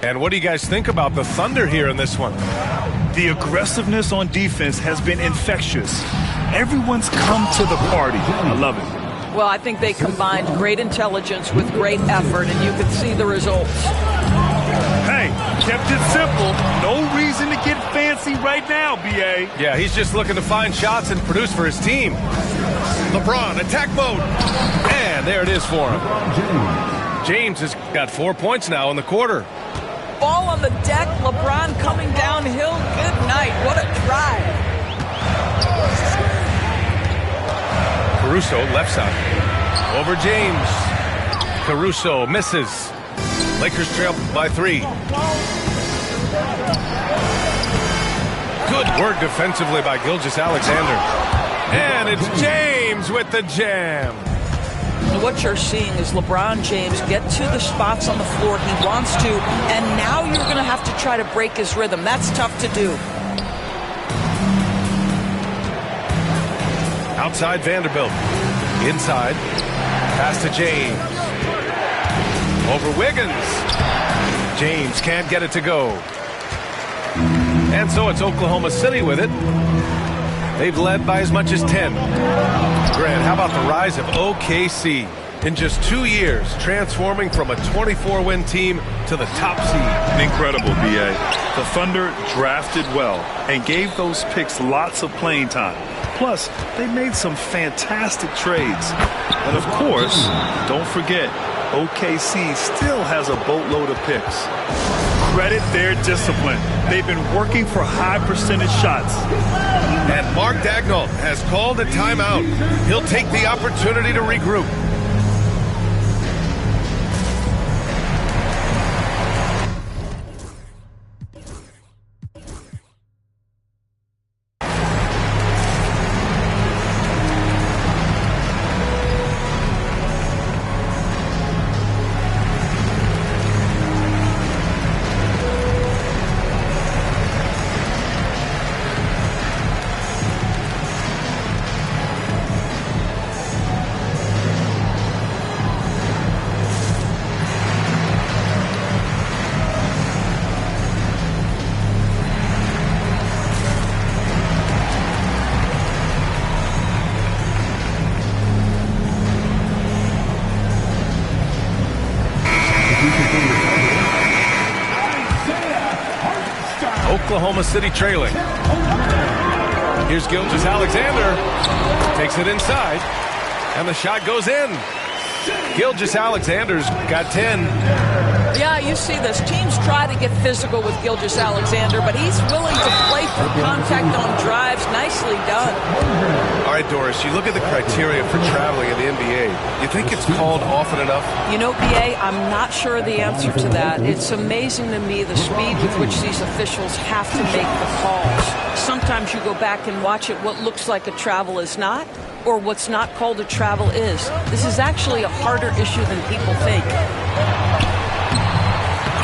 And what do you guys think about the Thunder here in this one? The aggressiveness on defense has been infectious. Everyone's come to the party. I love it. Well, I think they combined great intelligence with great effort, and you could see the results. Hey, kept it simple. No reason to get fancy right now, B.A. Yeah, he's just looking to find shots and produce for his team. LeBron, attack mode. And there it is for him. James has got 4 points now in the quarter. Ball on the deck, LeBron coming downhill. Good night. What a drive. Caruso, left side. Over James. Caruso misses. Lakers trail by 3. Good work defensively by Gilgeous-Alexander. And it's James with the jam. What you're seeing is LeBron James get to the spots on the floor he wants to, and now you're going to have to try to break his rhythm. That's tough to do. Outside Vanderbilt. Inside. Pass to James. Over Wiggins. James can't get it to go. And so it's Oklahoma City with it. They've led by as much as 10. Grant, how about the rise of OKC? In just 2 years, transforming from a 24-win team to the top seed. Incredible, B.A. The Thunder drafted well and gave those picks lots of playing time. Plus, they made some fantastic trades. And of course, don't forget, OKC still has a boatload of picks. Credit their discipline. They've been working for high percentage shots. And Mark Daigneault has called a timeout. He'll take the opportunity to regroup. Oklahoma City trailing. Here's Gilgeous-Alexander. Takes it inside. And the shot goes in. Gilgeous-Alexander's got 10. Yeah, you see this. Teams try to get physical with Gilgeous-Alexander, but he's willing to play for contact on drives. Nicely done. All right, Doris, you look at the criteria for traveling in the NBA. You think it's called often enough? You know, BA, I'm not sure of the answer to that. It's amazing to me the speed with which these officials have to make the calls. Sometimes you go back and watch it, what looks like a travel is not, or what's not called a travel is. This is actually a harder issue than people think.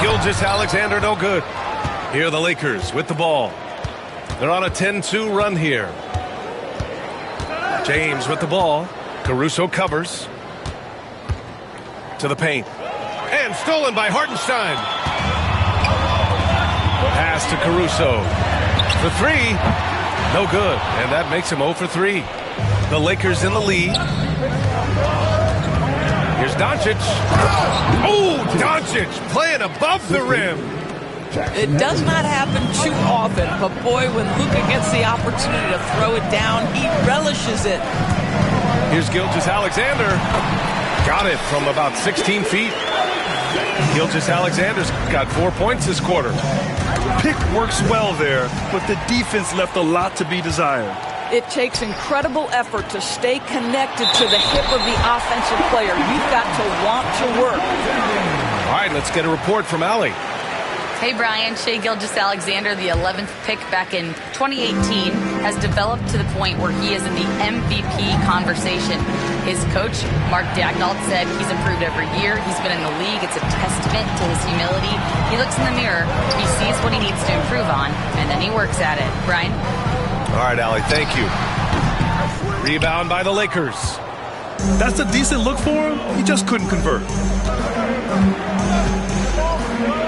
Gilgeous-Alexander no good. Here are the Lakers with the ball. They're on a 10-2 run here. James with the ball. Caruso covers. To the paint. And stolen by Hartenstein. Pass to Caruso. For three. No good. And that makes him 0 for 3. The Lakers in the lead. Here's Doncic. Oh, Doncic playing above the rim. It does not happen too often, but boy, when Luka gets the opportunity to throw it down, he relishes it. Here's Gilgeous-Alexander. Got it from about 16 feet. Gilgeous-Alexander's got 4 points this quarter. Pick works well there, but the defense left a lot to be desired. It takes incredible effort to stay connected to the hip of the offensive player. You've got to want to work. All right, let's get a report from Allie. Hey, Brian. Shai Gilgeous-Alexander, the 11th pick back in 2018, has developed to the point where he is in the MVP conversation. His coach, Mark Daigneault, said he's improved every year. He's been in the league. It's a testament to his humility. He looks in the mirror, he sees what he needs to improve on, and then he works at it. Brian? All right, Allie, thank you. Rebound by the Lakers. That's a decent look for him. He just couldn't convert.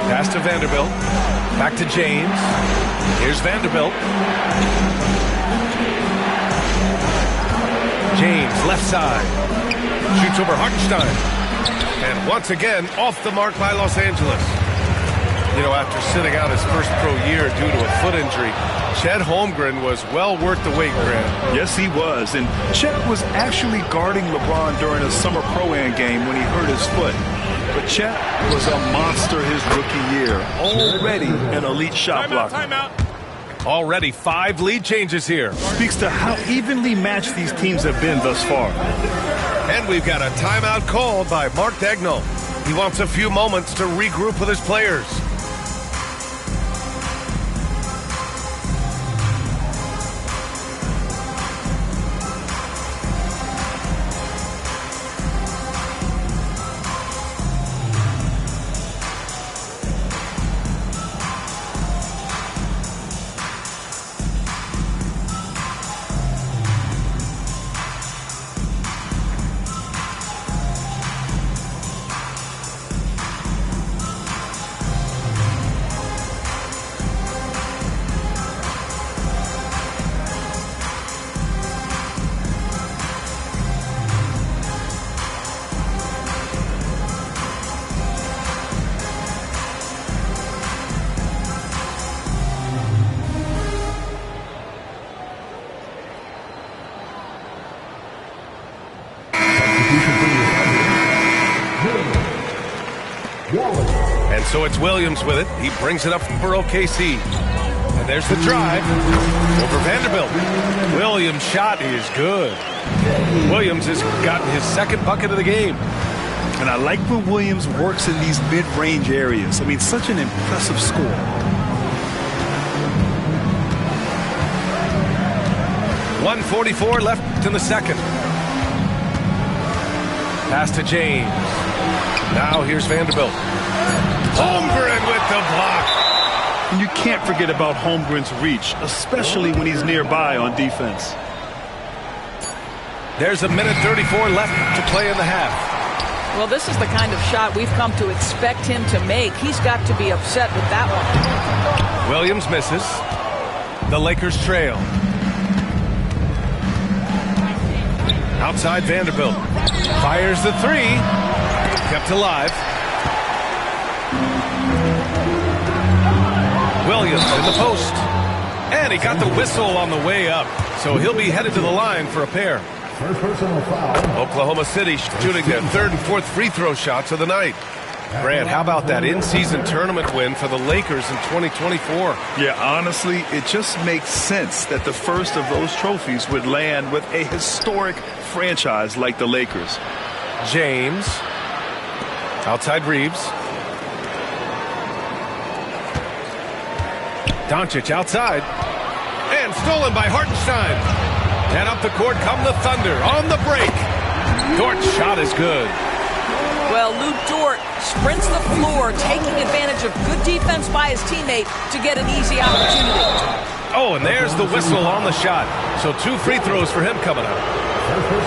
Pass to Vanderbilt. Back to James. Here's Vanderbilt. James, left side. Shoots over Hartenstein. And once again, off the mark by Los Angeles. You know, after sitting out his first pro year due to a foot injury, Chet Holmgren was well worth the wait, Grant. Yes, he was. And Chet was actually guarding LeBron during a summer Pro-Am game when he hurt his foot. But Chet was a monster his rookie year. Already an elite shot blocker. Timeout. Already 5 lead changes here. Speaks to how evenly matched these teams have been thus far. And we've got a timeout called by Mark Daigneault. He wants a few moments to regroup with his players. And so it's Williams with it. He brings it up for OKC. And there's the drive over Vanderbilt. Williams' shot is good. Williams has gotten his second bucket of the game. And I like when Williams works in these mid-range areas. I mean, such an impressive score. .144 left in the second. Pass to James. Now here's Vanderbilt. Holmgren with the block. And you can't forget about Holmgren's reach, especially when he's nearby on defense. There's a minute 34 left to play in the half. Well, this is the kind of shot we've come to expect him to make. He's got to be upset with that one. Williams misses. The Lakers trail. Outside Vanderbilt. Fires the three. Kept alive. Williams in the post. And he got the whistle on the way up. So he'll be headed to the line for a pair. First personal foul. Oklahoma City shooting their third and fourth free throw shots of the night. Grant, how about that in-season tournament win for the Lakers in 2024? Yeah, honestly, it just makes sense that the first of those trophies would land with a historic franchise like the Lakers. James. Outside Reeves. Doncic outside. And stolen by Hartenstein. And up the court come the Thunder on the break. Dort's shot is good. Well, Lou Dort sprints the floor, taking advantage of good defense by his teammate to get an easy opportunity. Oh, and there's the whistle on the shot. So 2 free throws for him coming up.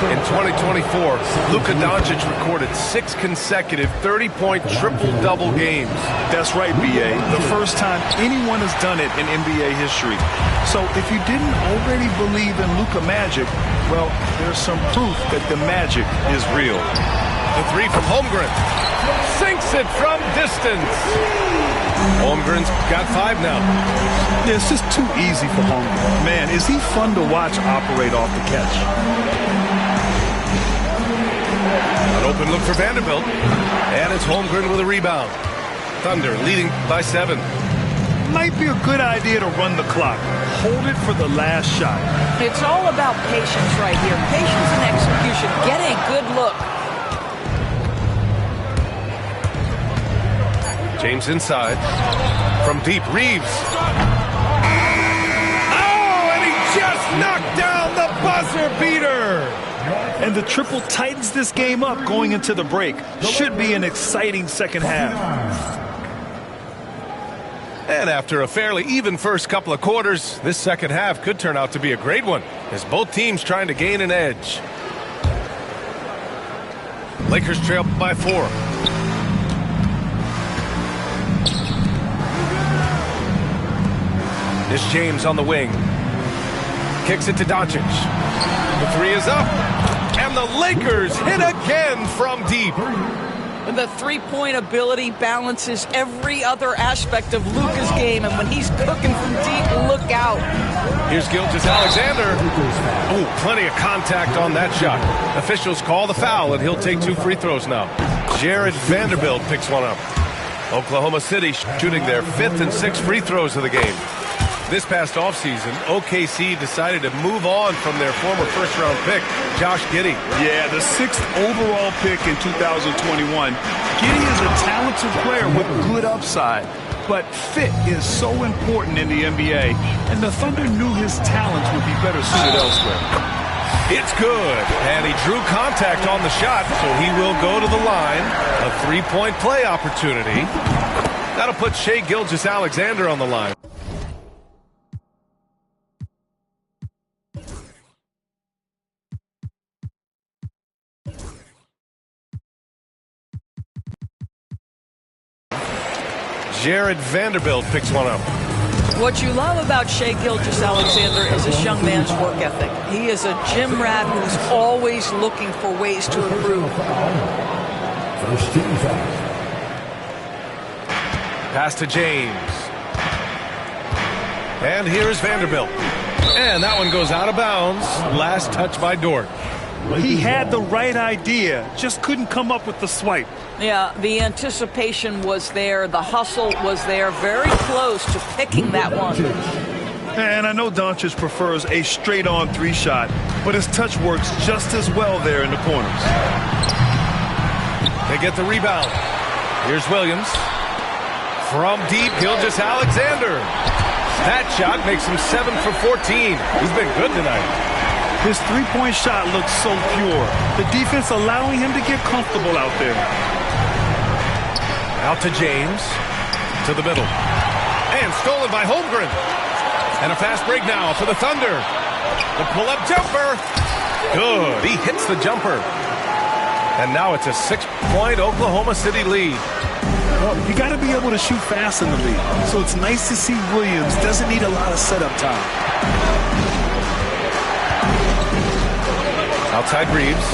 In 2024, Luka Doncic recorded 6 consecutive 30-point triple-double games. That's right, B.A. The first time anyone has done it in NBA history. So if you didn't already believe in Luka magic, well, there's some proof that the magic is real. The 3 from Holmgren. Sinks it from distance. Holmgren's got 5 now. Yeah, it's just too easy for Holmgren. Man, is he fun to watch operate off the catch. An open look for Vanderbilt. And it's Holmgren with a rebound. Thunder leading by 7. Might be a good idea to run the clock. Hold it for the last shot. It's all about patience right here. Patience and execution. Get a good look. James inside. From deep, Reeves. Oh, and he just knocked down the buzzer beater. And the triple tightens this game up going into the break. Should be an exciting second half. And after a fairly even first couple of quarters, this second half could turn out to be a great one, as both teams trying to gain an edge. Lakers trail by 4. This James on the wing. Kicks it to Doncic. The 3 is up. And the Lakers hit again from deep. And the three-point ability balances every other aspect of Luka's game. And when he's cooking from deep, look out. Here's Gilgeous-Alexander. Oh, plenty of contact on that shot. Officials call the foul, and he'll take 2 free throws now. Jared Vanderbilt picks one up. Oklahoma City shooting their 5th and 6th free throws of the game. This past offseason, OKC decided to move on from their former first-round pick, Josh Giddey. Yeah, the 6th overall pick in 2021. Giddey is a talented player with good upside, but fit is so important in the NBA, and the Thunder knew his talents would be better suited elsewhere. It's good, and he drew contact on the shot, so he will go to the line. A 3-point play opportunity. That'll put Shai Gilgeous-Alexander on the line. Jared Vanderbilt picks one up. What you love about Shai Gilgeous-Alexander is this young man's work ethic. He is a gym rat who's always looking for ways to improve. First team foul. Pass to James. And here's Vanderbilt. And that one goes out of bounds. Last touch by Dort. He had the right idea, just couldn't come up with the swipe. Yeah, the anticipation was there. The hustle was there. Very close to picking that one. And I know Doncic prefers a straight-on 3 shot, but his touch works just as well there in the corners. They get the rebound. Here's Williams. From deep, Gilgeous-Alexander. That shot makes him 7 for 14. He's been good tonight. His 3-point shot looks so pure. The defense allowing him to get comfortable out there. Out to James. To the middle. And stolen by Holmgren. And a fast break now for the Thunder. The pull-up jumper. Good. He hits the jumper. And now it's a 6-point Oklahoma City lead. Well, you got to be able to shoot fast in the league. So it's nice to see Williams doesn't need a lot of setup time. Outside Reeves.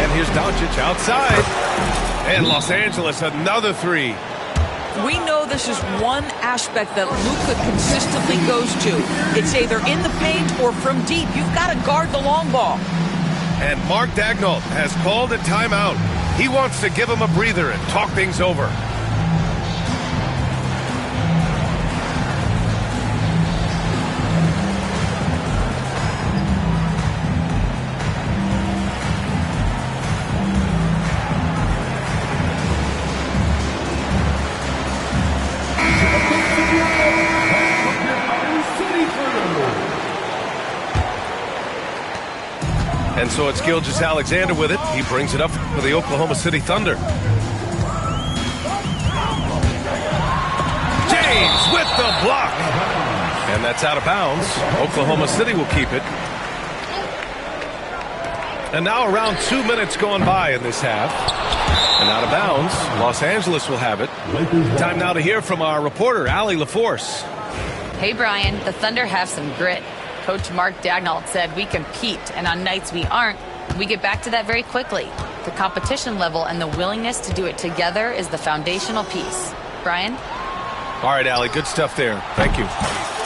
And here's Doncic outside. And Los Angeles, another 3. We know this is one aspect that Luka consistently goes to. It's either in the paint or from deep. You've got to guard the long ball. And Mark Daigneault has called a timeout. He wants to give him a breather and talk things over. And so it's Gilgeous-Alexander with it. He brings it up for the Oklahoma City Thunder. James with the block. And that's out of bounds. Oklahoma City will keep it. And now around 2 minutes going by in this half. And out of bounds, Los Angeles will have it. Time now to hear from our reporter, Allie LaForce. Hey, Brian, the Thunder have some grit. Coach Mark Daigneault said we compete, and on nights we aren't, we get back to that very quickly. The competition level and the willingness to do it together is the foundational piece. Brian? All right, Allie, good stuff there. Thank you.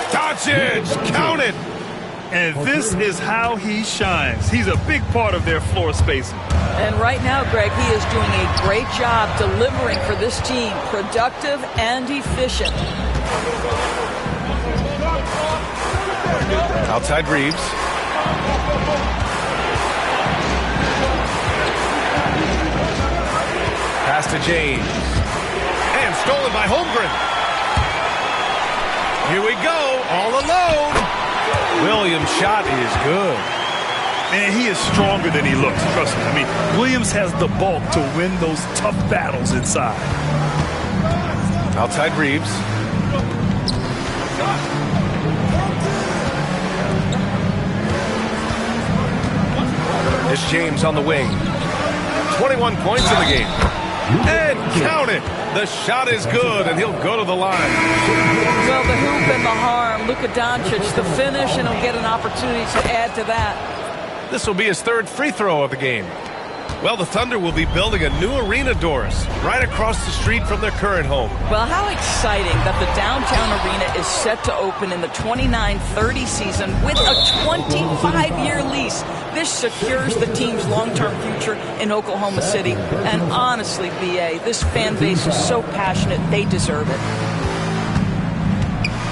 Doncic, count it! And this is how he shines. He's a big part of their floor spacing. And right now, Greg, he is doing a great job delivering for this team, productive and efficient. Outside Reeves. Pass to James. And stolen by Holmgren. Here we go, all alone. Williams' shot is good. And he is stronger than he looks, trust me. I mean, Williams has the bulk to win those tough battles inside. Outside Reeves. It's James on the wing. 21 points in the game. And count it. The shot is good, and he'll go to the line. Well, the hoop and the harm. Luka Doncic, the finish, and he'll get an opportunity to add to that. This will be his third free throw of the game. Well, the Thunder will be building a new arena, Doris, right across the street from their current home. Well, how exciting that the downtown arena is set to open in the 29-30 season with a 25-year lease. This secures the team's long-term future in Oklahoma City. And honestly, BA, this fan base is so passionate, they deserve it.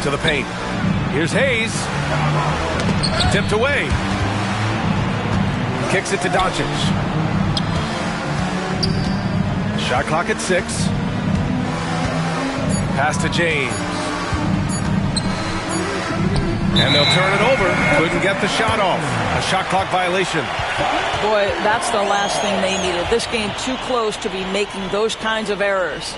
To the paint. Here's Hayes. Tipped away. Kicks it to Doncic. Shot clock at 6. Pass to James. And they'll turn it over. Couldn't get the shot off. A shot clock violation. Boy, that's the last thing they needed. This game too close to be making those kinds of errors.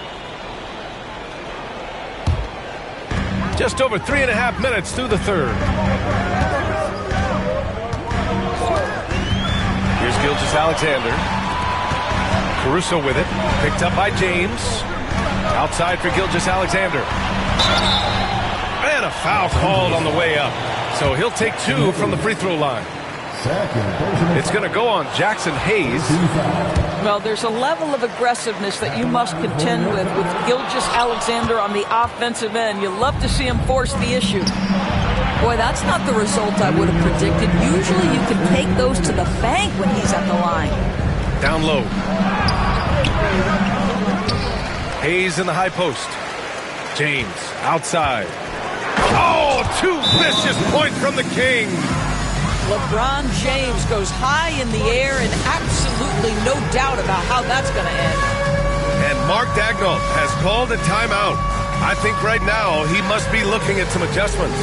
Just over 3.5 minutes through the third. Here's Gilgeous-Alexander. Caruso with it. Picked up by James. Outside for Gilgeous-Alexander. And a foul called on the way up. So he'll take 2 from the free throw line. It's going to go on Jackson Hayes. Well, there's a level of aggressiveness that you must contend with Gilgeous-Alexander on the offensive end. You love to see him force the issue. Boy, that's not the result I would have predicted. Usually you can take those to the bank when he's at the line. Down low. Hayes in the high post. James outside. Oh, 2 vicious points from the King. LeBron James goes high in the air and absolutely no doubt about how that's going to end. And Mark Daigneault has called a timeout. I think right now he must be looking at some adjustments.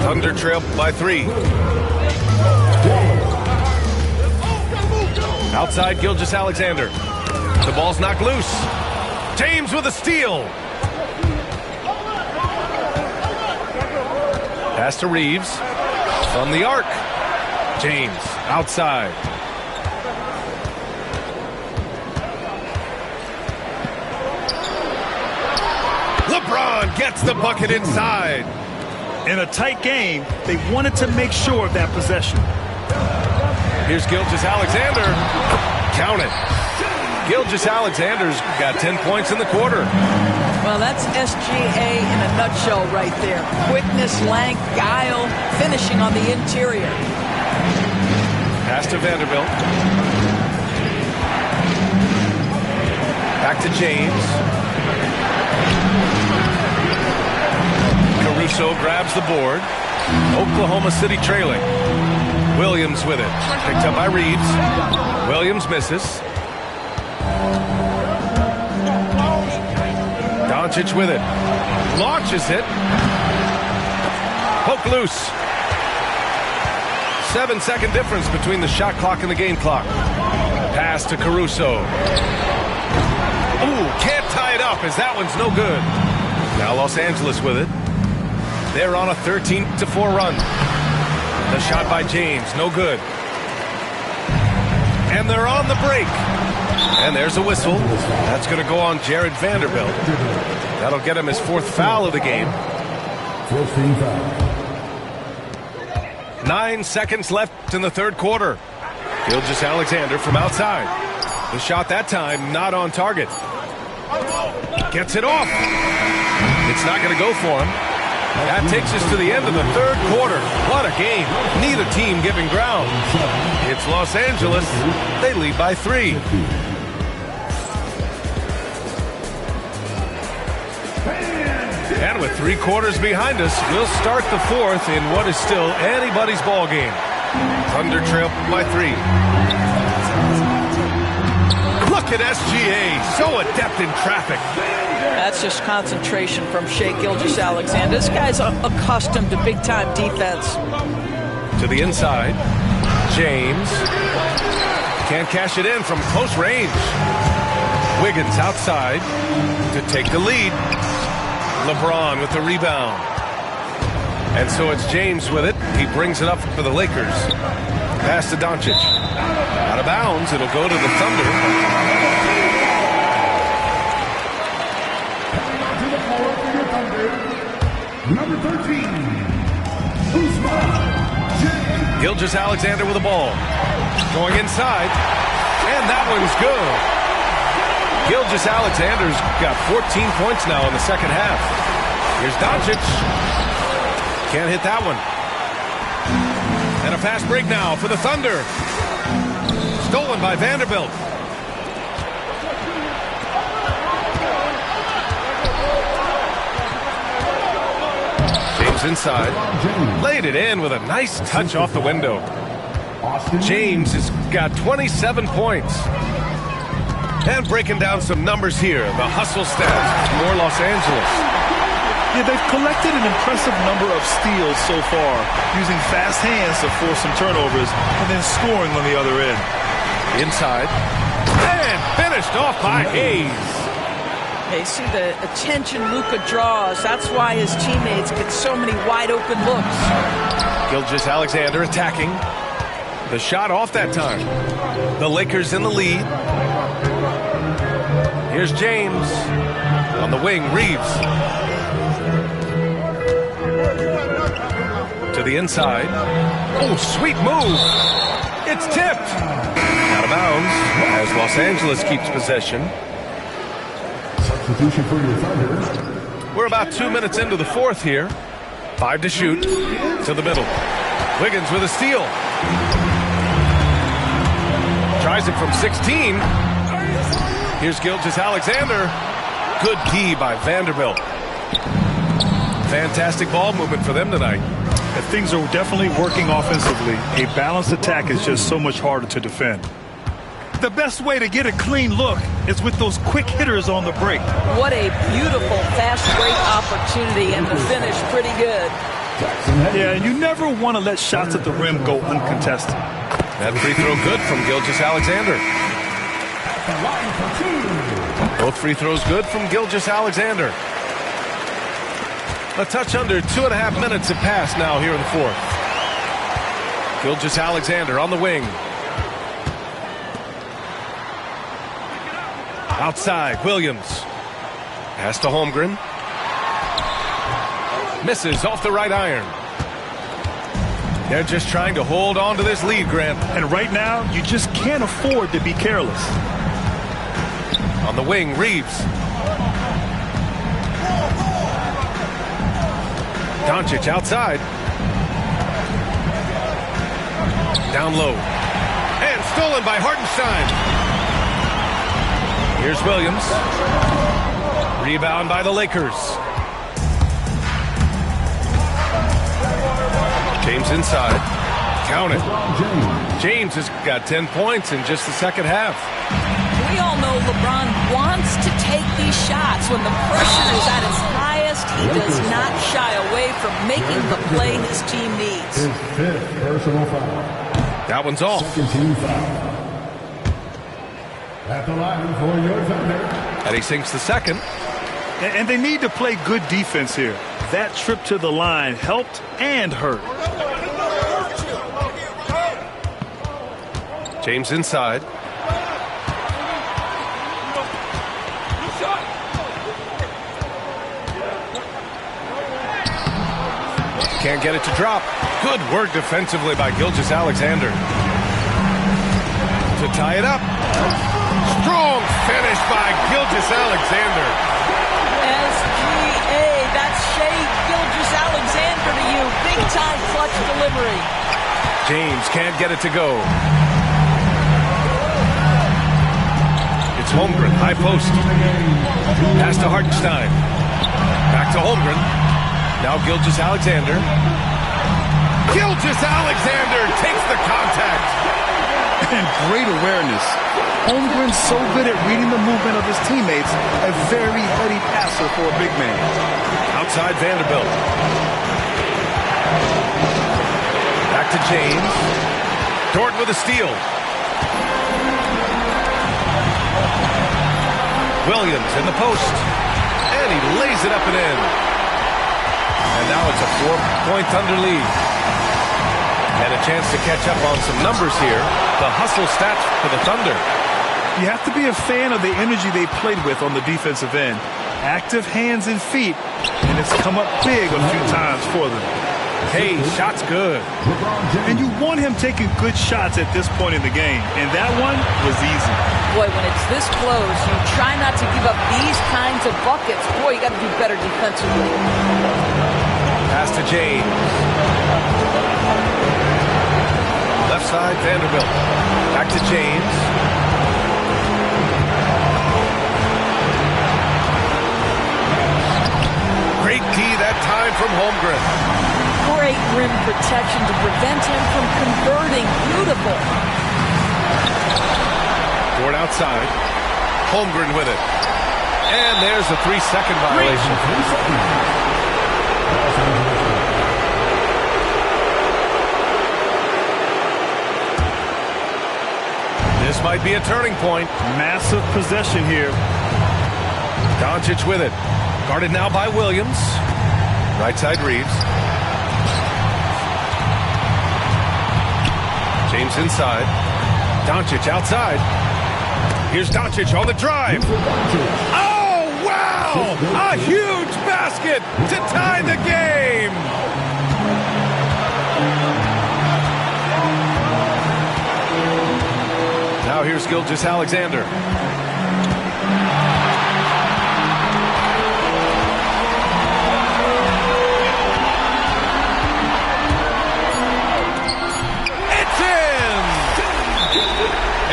Thunder trail by 3. Outside Gilgeous-Alexander. The ball's knocked loose. James with a steal. Pass to Reeves. From the arc. James outside. LeBron gets the bucket inside. In a tight game, they wanted to make sure of that possession. Here's Gilgeous-Alexander. Count it. Gilgeous-Alexander's got 10 points in the quarter. Well, that's SGA in a nutshell right there. Quickness, length, guile, finishing on the interior. Pass to Vanderbilt. Back to James. Caruso grabs the board. Oklahoma City trailing. Williams with it. Picked up by Reeves. Williams misses. Doncic with it. Launches it. Poke loose. 7-second difference between the shot clock and the game clock. Pass to Caruso. Ooh, can't tie it up as that one's no good. Now Los Angeles with it. They're on a 13-4 run. The shot by James, no good. And they're on the break. And there's a whistle. That's going to go on Jared Vanderbilt. That'll get him his 4th foul of the game. 4th team foul. 9 seconds left in the 3rd quarter. Gilgeous-Alexander from outside. The shot that time not on target. Gets it off. It's not going to go for him. That takes us to the end of the 3rd quarter. What a game. Neither team giving ground. It's Los Angeles. They lead by 3. And with 3 quarters behind us, we'll start the 4th in what is still anybody's ball game. Thunder trail by 3. Look at SGA, so adept in traffic. That's just concentration from Shai Gilgeous-Alexander. This guy's accustomed to big-time defense. To the inside, James. Can't cash it in from close range. Wiggins outside to take the lead. LeBron with the rebound. And so it's James with it. He brings it up for the Lakers. Pass to Doncic. Out of bounds. It'll go to the Thunder. Number 13, Usman. Gilgeous-Alexander with the ball. Going inside. And that one's good. Gilgeous-Alexander's got 14 points now in the 2nd half. Here's Doncic. Can't hit that one. And a fast break now for the Thunder. Stolen by Vanderbilt. James inside. Laid it in with a nice touch off the window. James has got 27 points. And breaking down some numbers here. The hustle stats for Los Angeles. Yeah, they've collected an impressive number of steals so far, using fast hands to force some turnovers and then scoring on the other end. Inside. And finished off by Hayes. Hey, see the attention Luka draws. That's why his teammates get so many wide open looks. Gilgeous-Alexander attacking. The shot off that time. The Lakers in the lead. Here's James. On the wing, Reeves. To the inside. Oh, sweet move. It's tipped. Out of bounds as Los Angeles keeps possession. Substitution for your Thunder. We're about 2 minutes into the 4th here. 5 to shoot. To the middle. Wiggins with a steal. Tries it from 16. Here's Gilgeous-Alexander. Good D by Vanderbilt. Fantastic ball movement for them tonight. And things are definitely working offensively. A balanced attack is just so much harder to defend. The best way to get a clean look is with those quick hitters on the break. What a beautiful fast break opportunity, and the finish pretty good. Yeah, and you never want to let shots at the rim go uncontested. That free throw good from Gilgeous-Alexander. Both free throws good from Gilgeous-Alexander. A touch under 2.5 minutes have passed now here in the fourth. Gilgeous-Alexander on the wing. Outside, Williams. Pass to Holmgren. Misses off the right iron. They're just trying to hold on to this lead, Grant. And right now, you just can't afford to be careless. On the wing, Reeves. Doncic outside. Down low. And stolen by Hartenstein. Here's Williams. Rebound by the Lakers. James inside. Count it. James has got 10 points in just the second half. We all know LeBron wants to take these shots. When the pressure is at its highest, he does not shy away from making the play his team needs. His fifth personal foul. That one's off. Second team foul. At the line for your Thunder. And he sinks the second. And they need to play good defense here. That trip to the line helped and hurt. James inside. Can't get it to drop. Good work defensively by Gilgeous-Alexander. To tie it up. Strong finish by Gilgeous-Alexander. SGA, that's Shai Gilgeous-Alexander to you. Big time clutch delivery. James can't get it to go. It's Holmgren, high post. Pass to Hartenstein. Back to Holmgren. Now Gilgeous-Alexander. Gilgeous-Alexander takes the contact. And great awareness. Holmgren's so good at reading the movement of his teammates. A very heady passer for a big man. Outside Vanderbilt. Back to James. Dort with a steal. Williams in the post. And he lays it up and in. And now it's a 4-point Thunder lead. And a chance to catch up on some numbers here. The hustle stats for the Thunder. You have to be a fan of the energy they played with on the defensive end. Active hands and feet, and it's come up big a few times for them. Hey, shot's good. And you want him taking good shots at this point in the game, and that one was easy. Boy, when it's this close, you try not to give up these kinds of buckets. Boy, you got to do better defensively. Pass to James. Left side, Vanderbilt. Back to James. Great D that time from Holmgren. Great rim protection to prevent him from converting. Beautiful. Dort outside. Holmgren with it. And there's a 3-second violation. This might be a turning point. Massive possession here. Doncic with it. Guarded now by Williams. Right side Reeves. James inside. Doncic outside. Here's Doncic on the drive. Oh, wow! A huge basket to tie the game! Now here's Gilgeous-Alexander. It's in!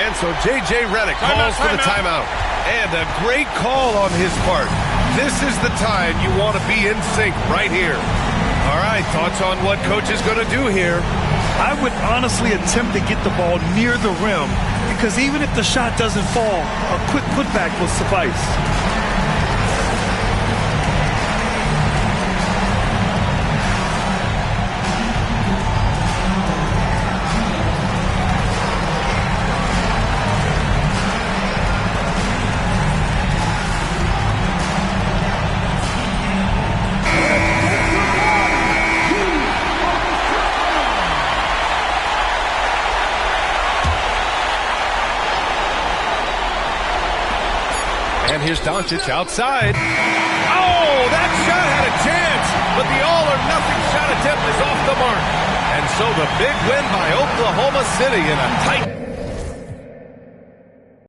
And so J.J. Redick calls for the timeout. And a great call on his part. This is the time you want to be in sync right here. All right, thoughts on what coach is going to do here? I would honestly attempt to get the ball near the rim, because even if the shot doesn't fall, a quick putback will suffice. And here's Doncic outside. Oh, that shot had a chance, but the all-or-nothing shot attempt is off the mark. And so the big win by Oklahoma City in a tight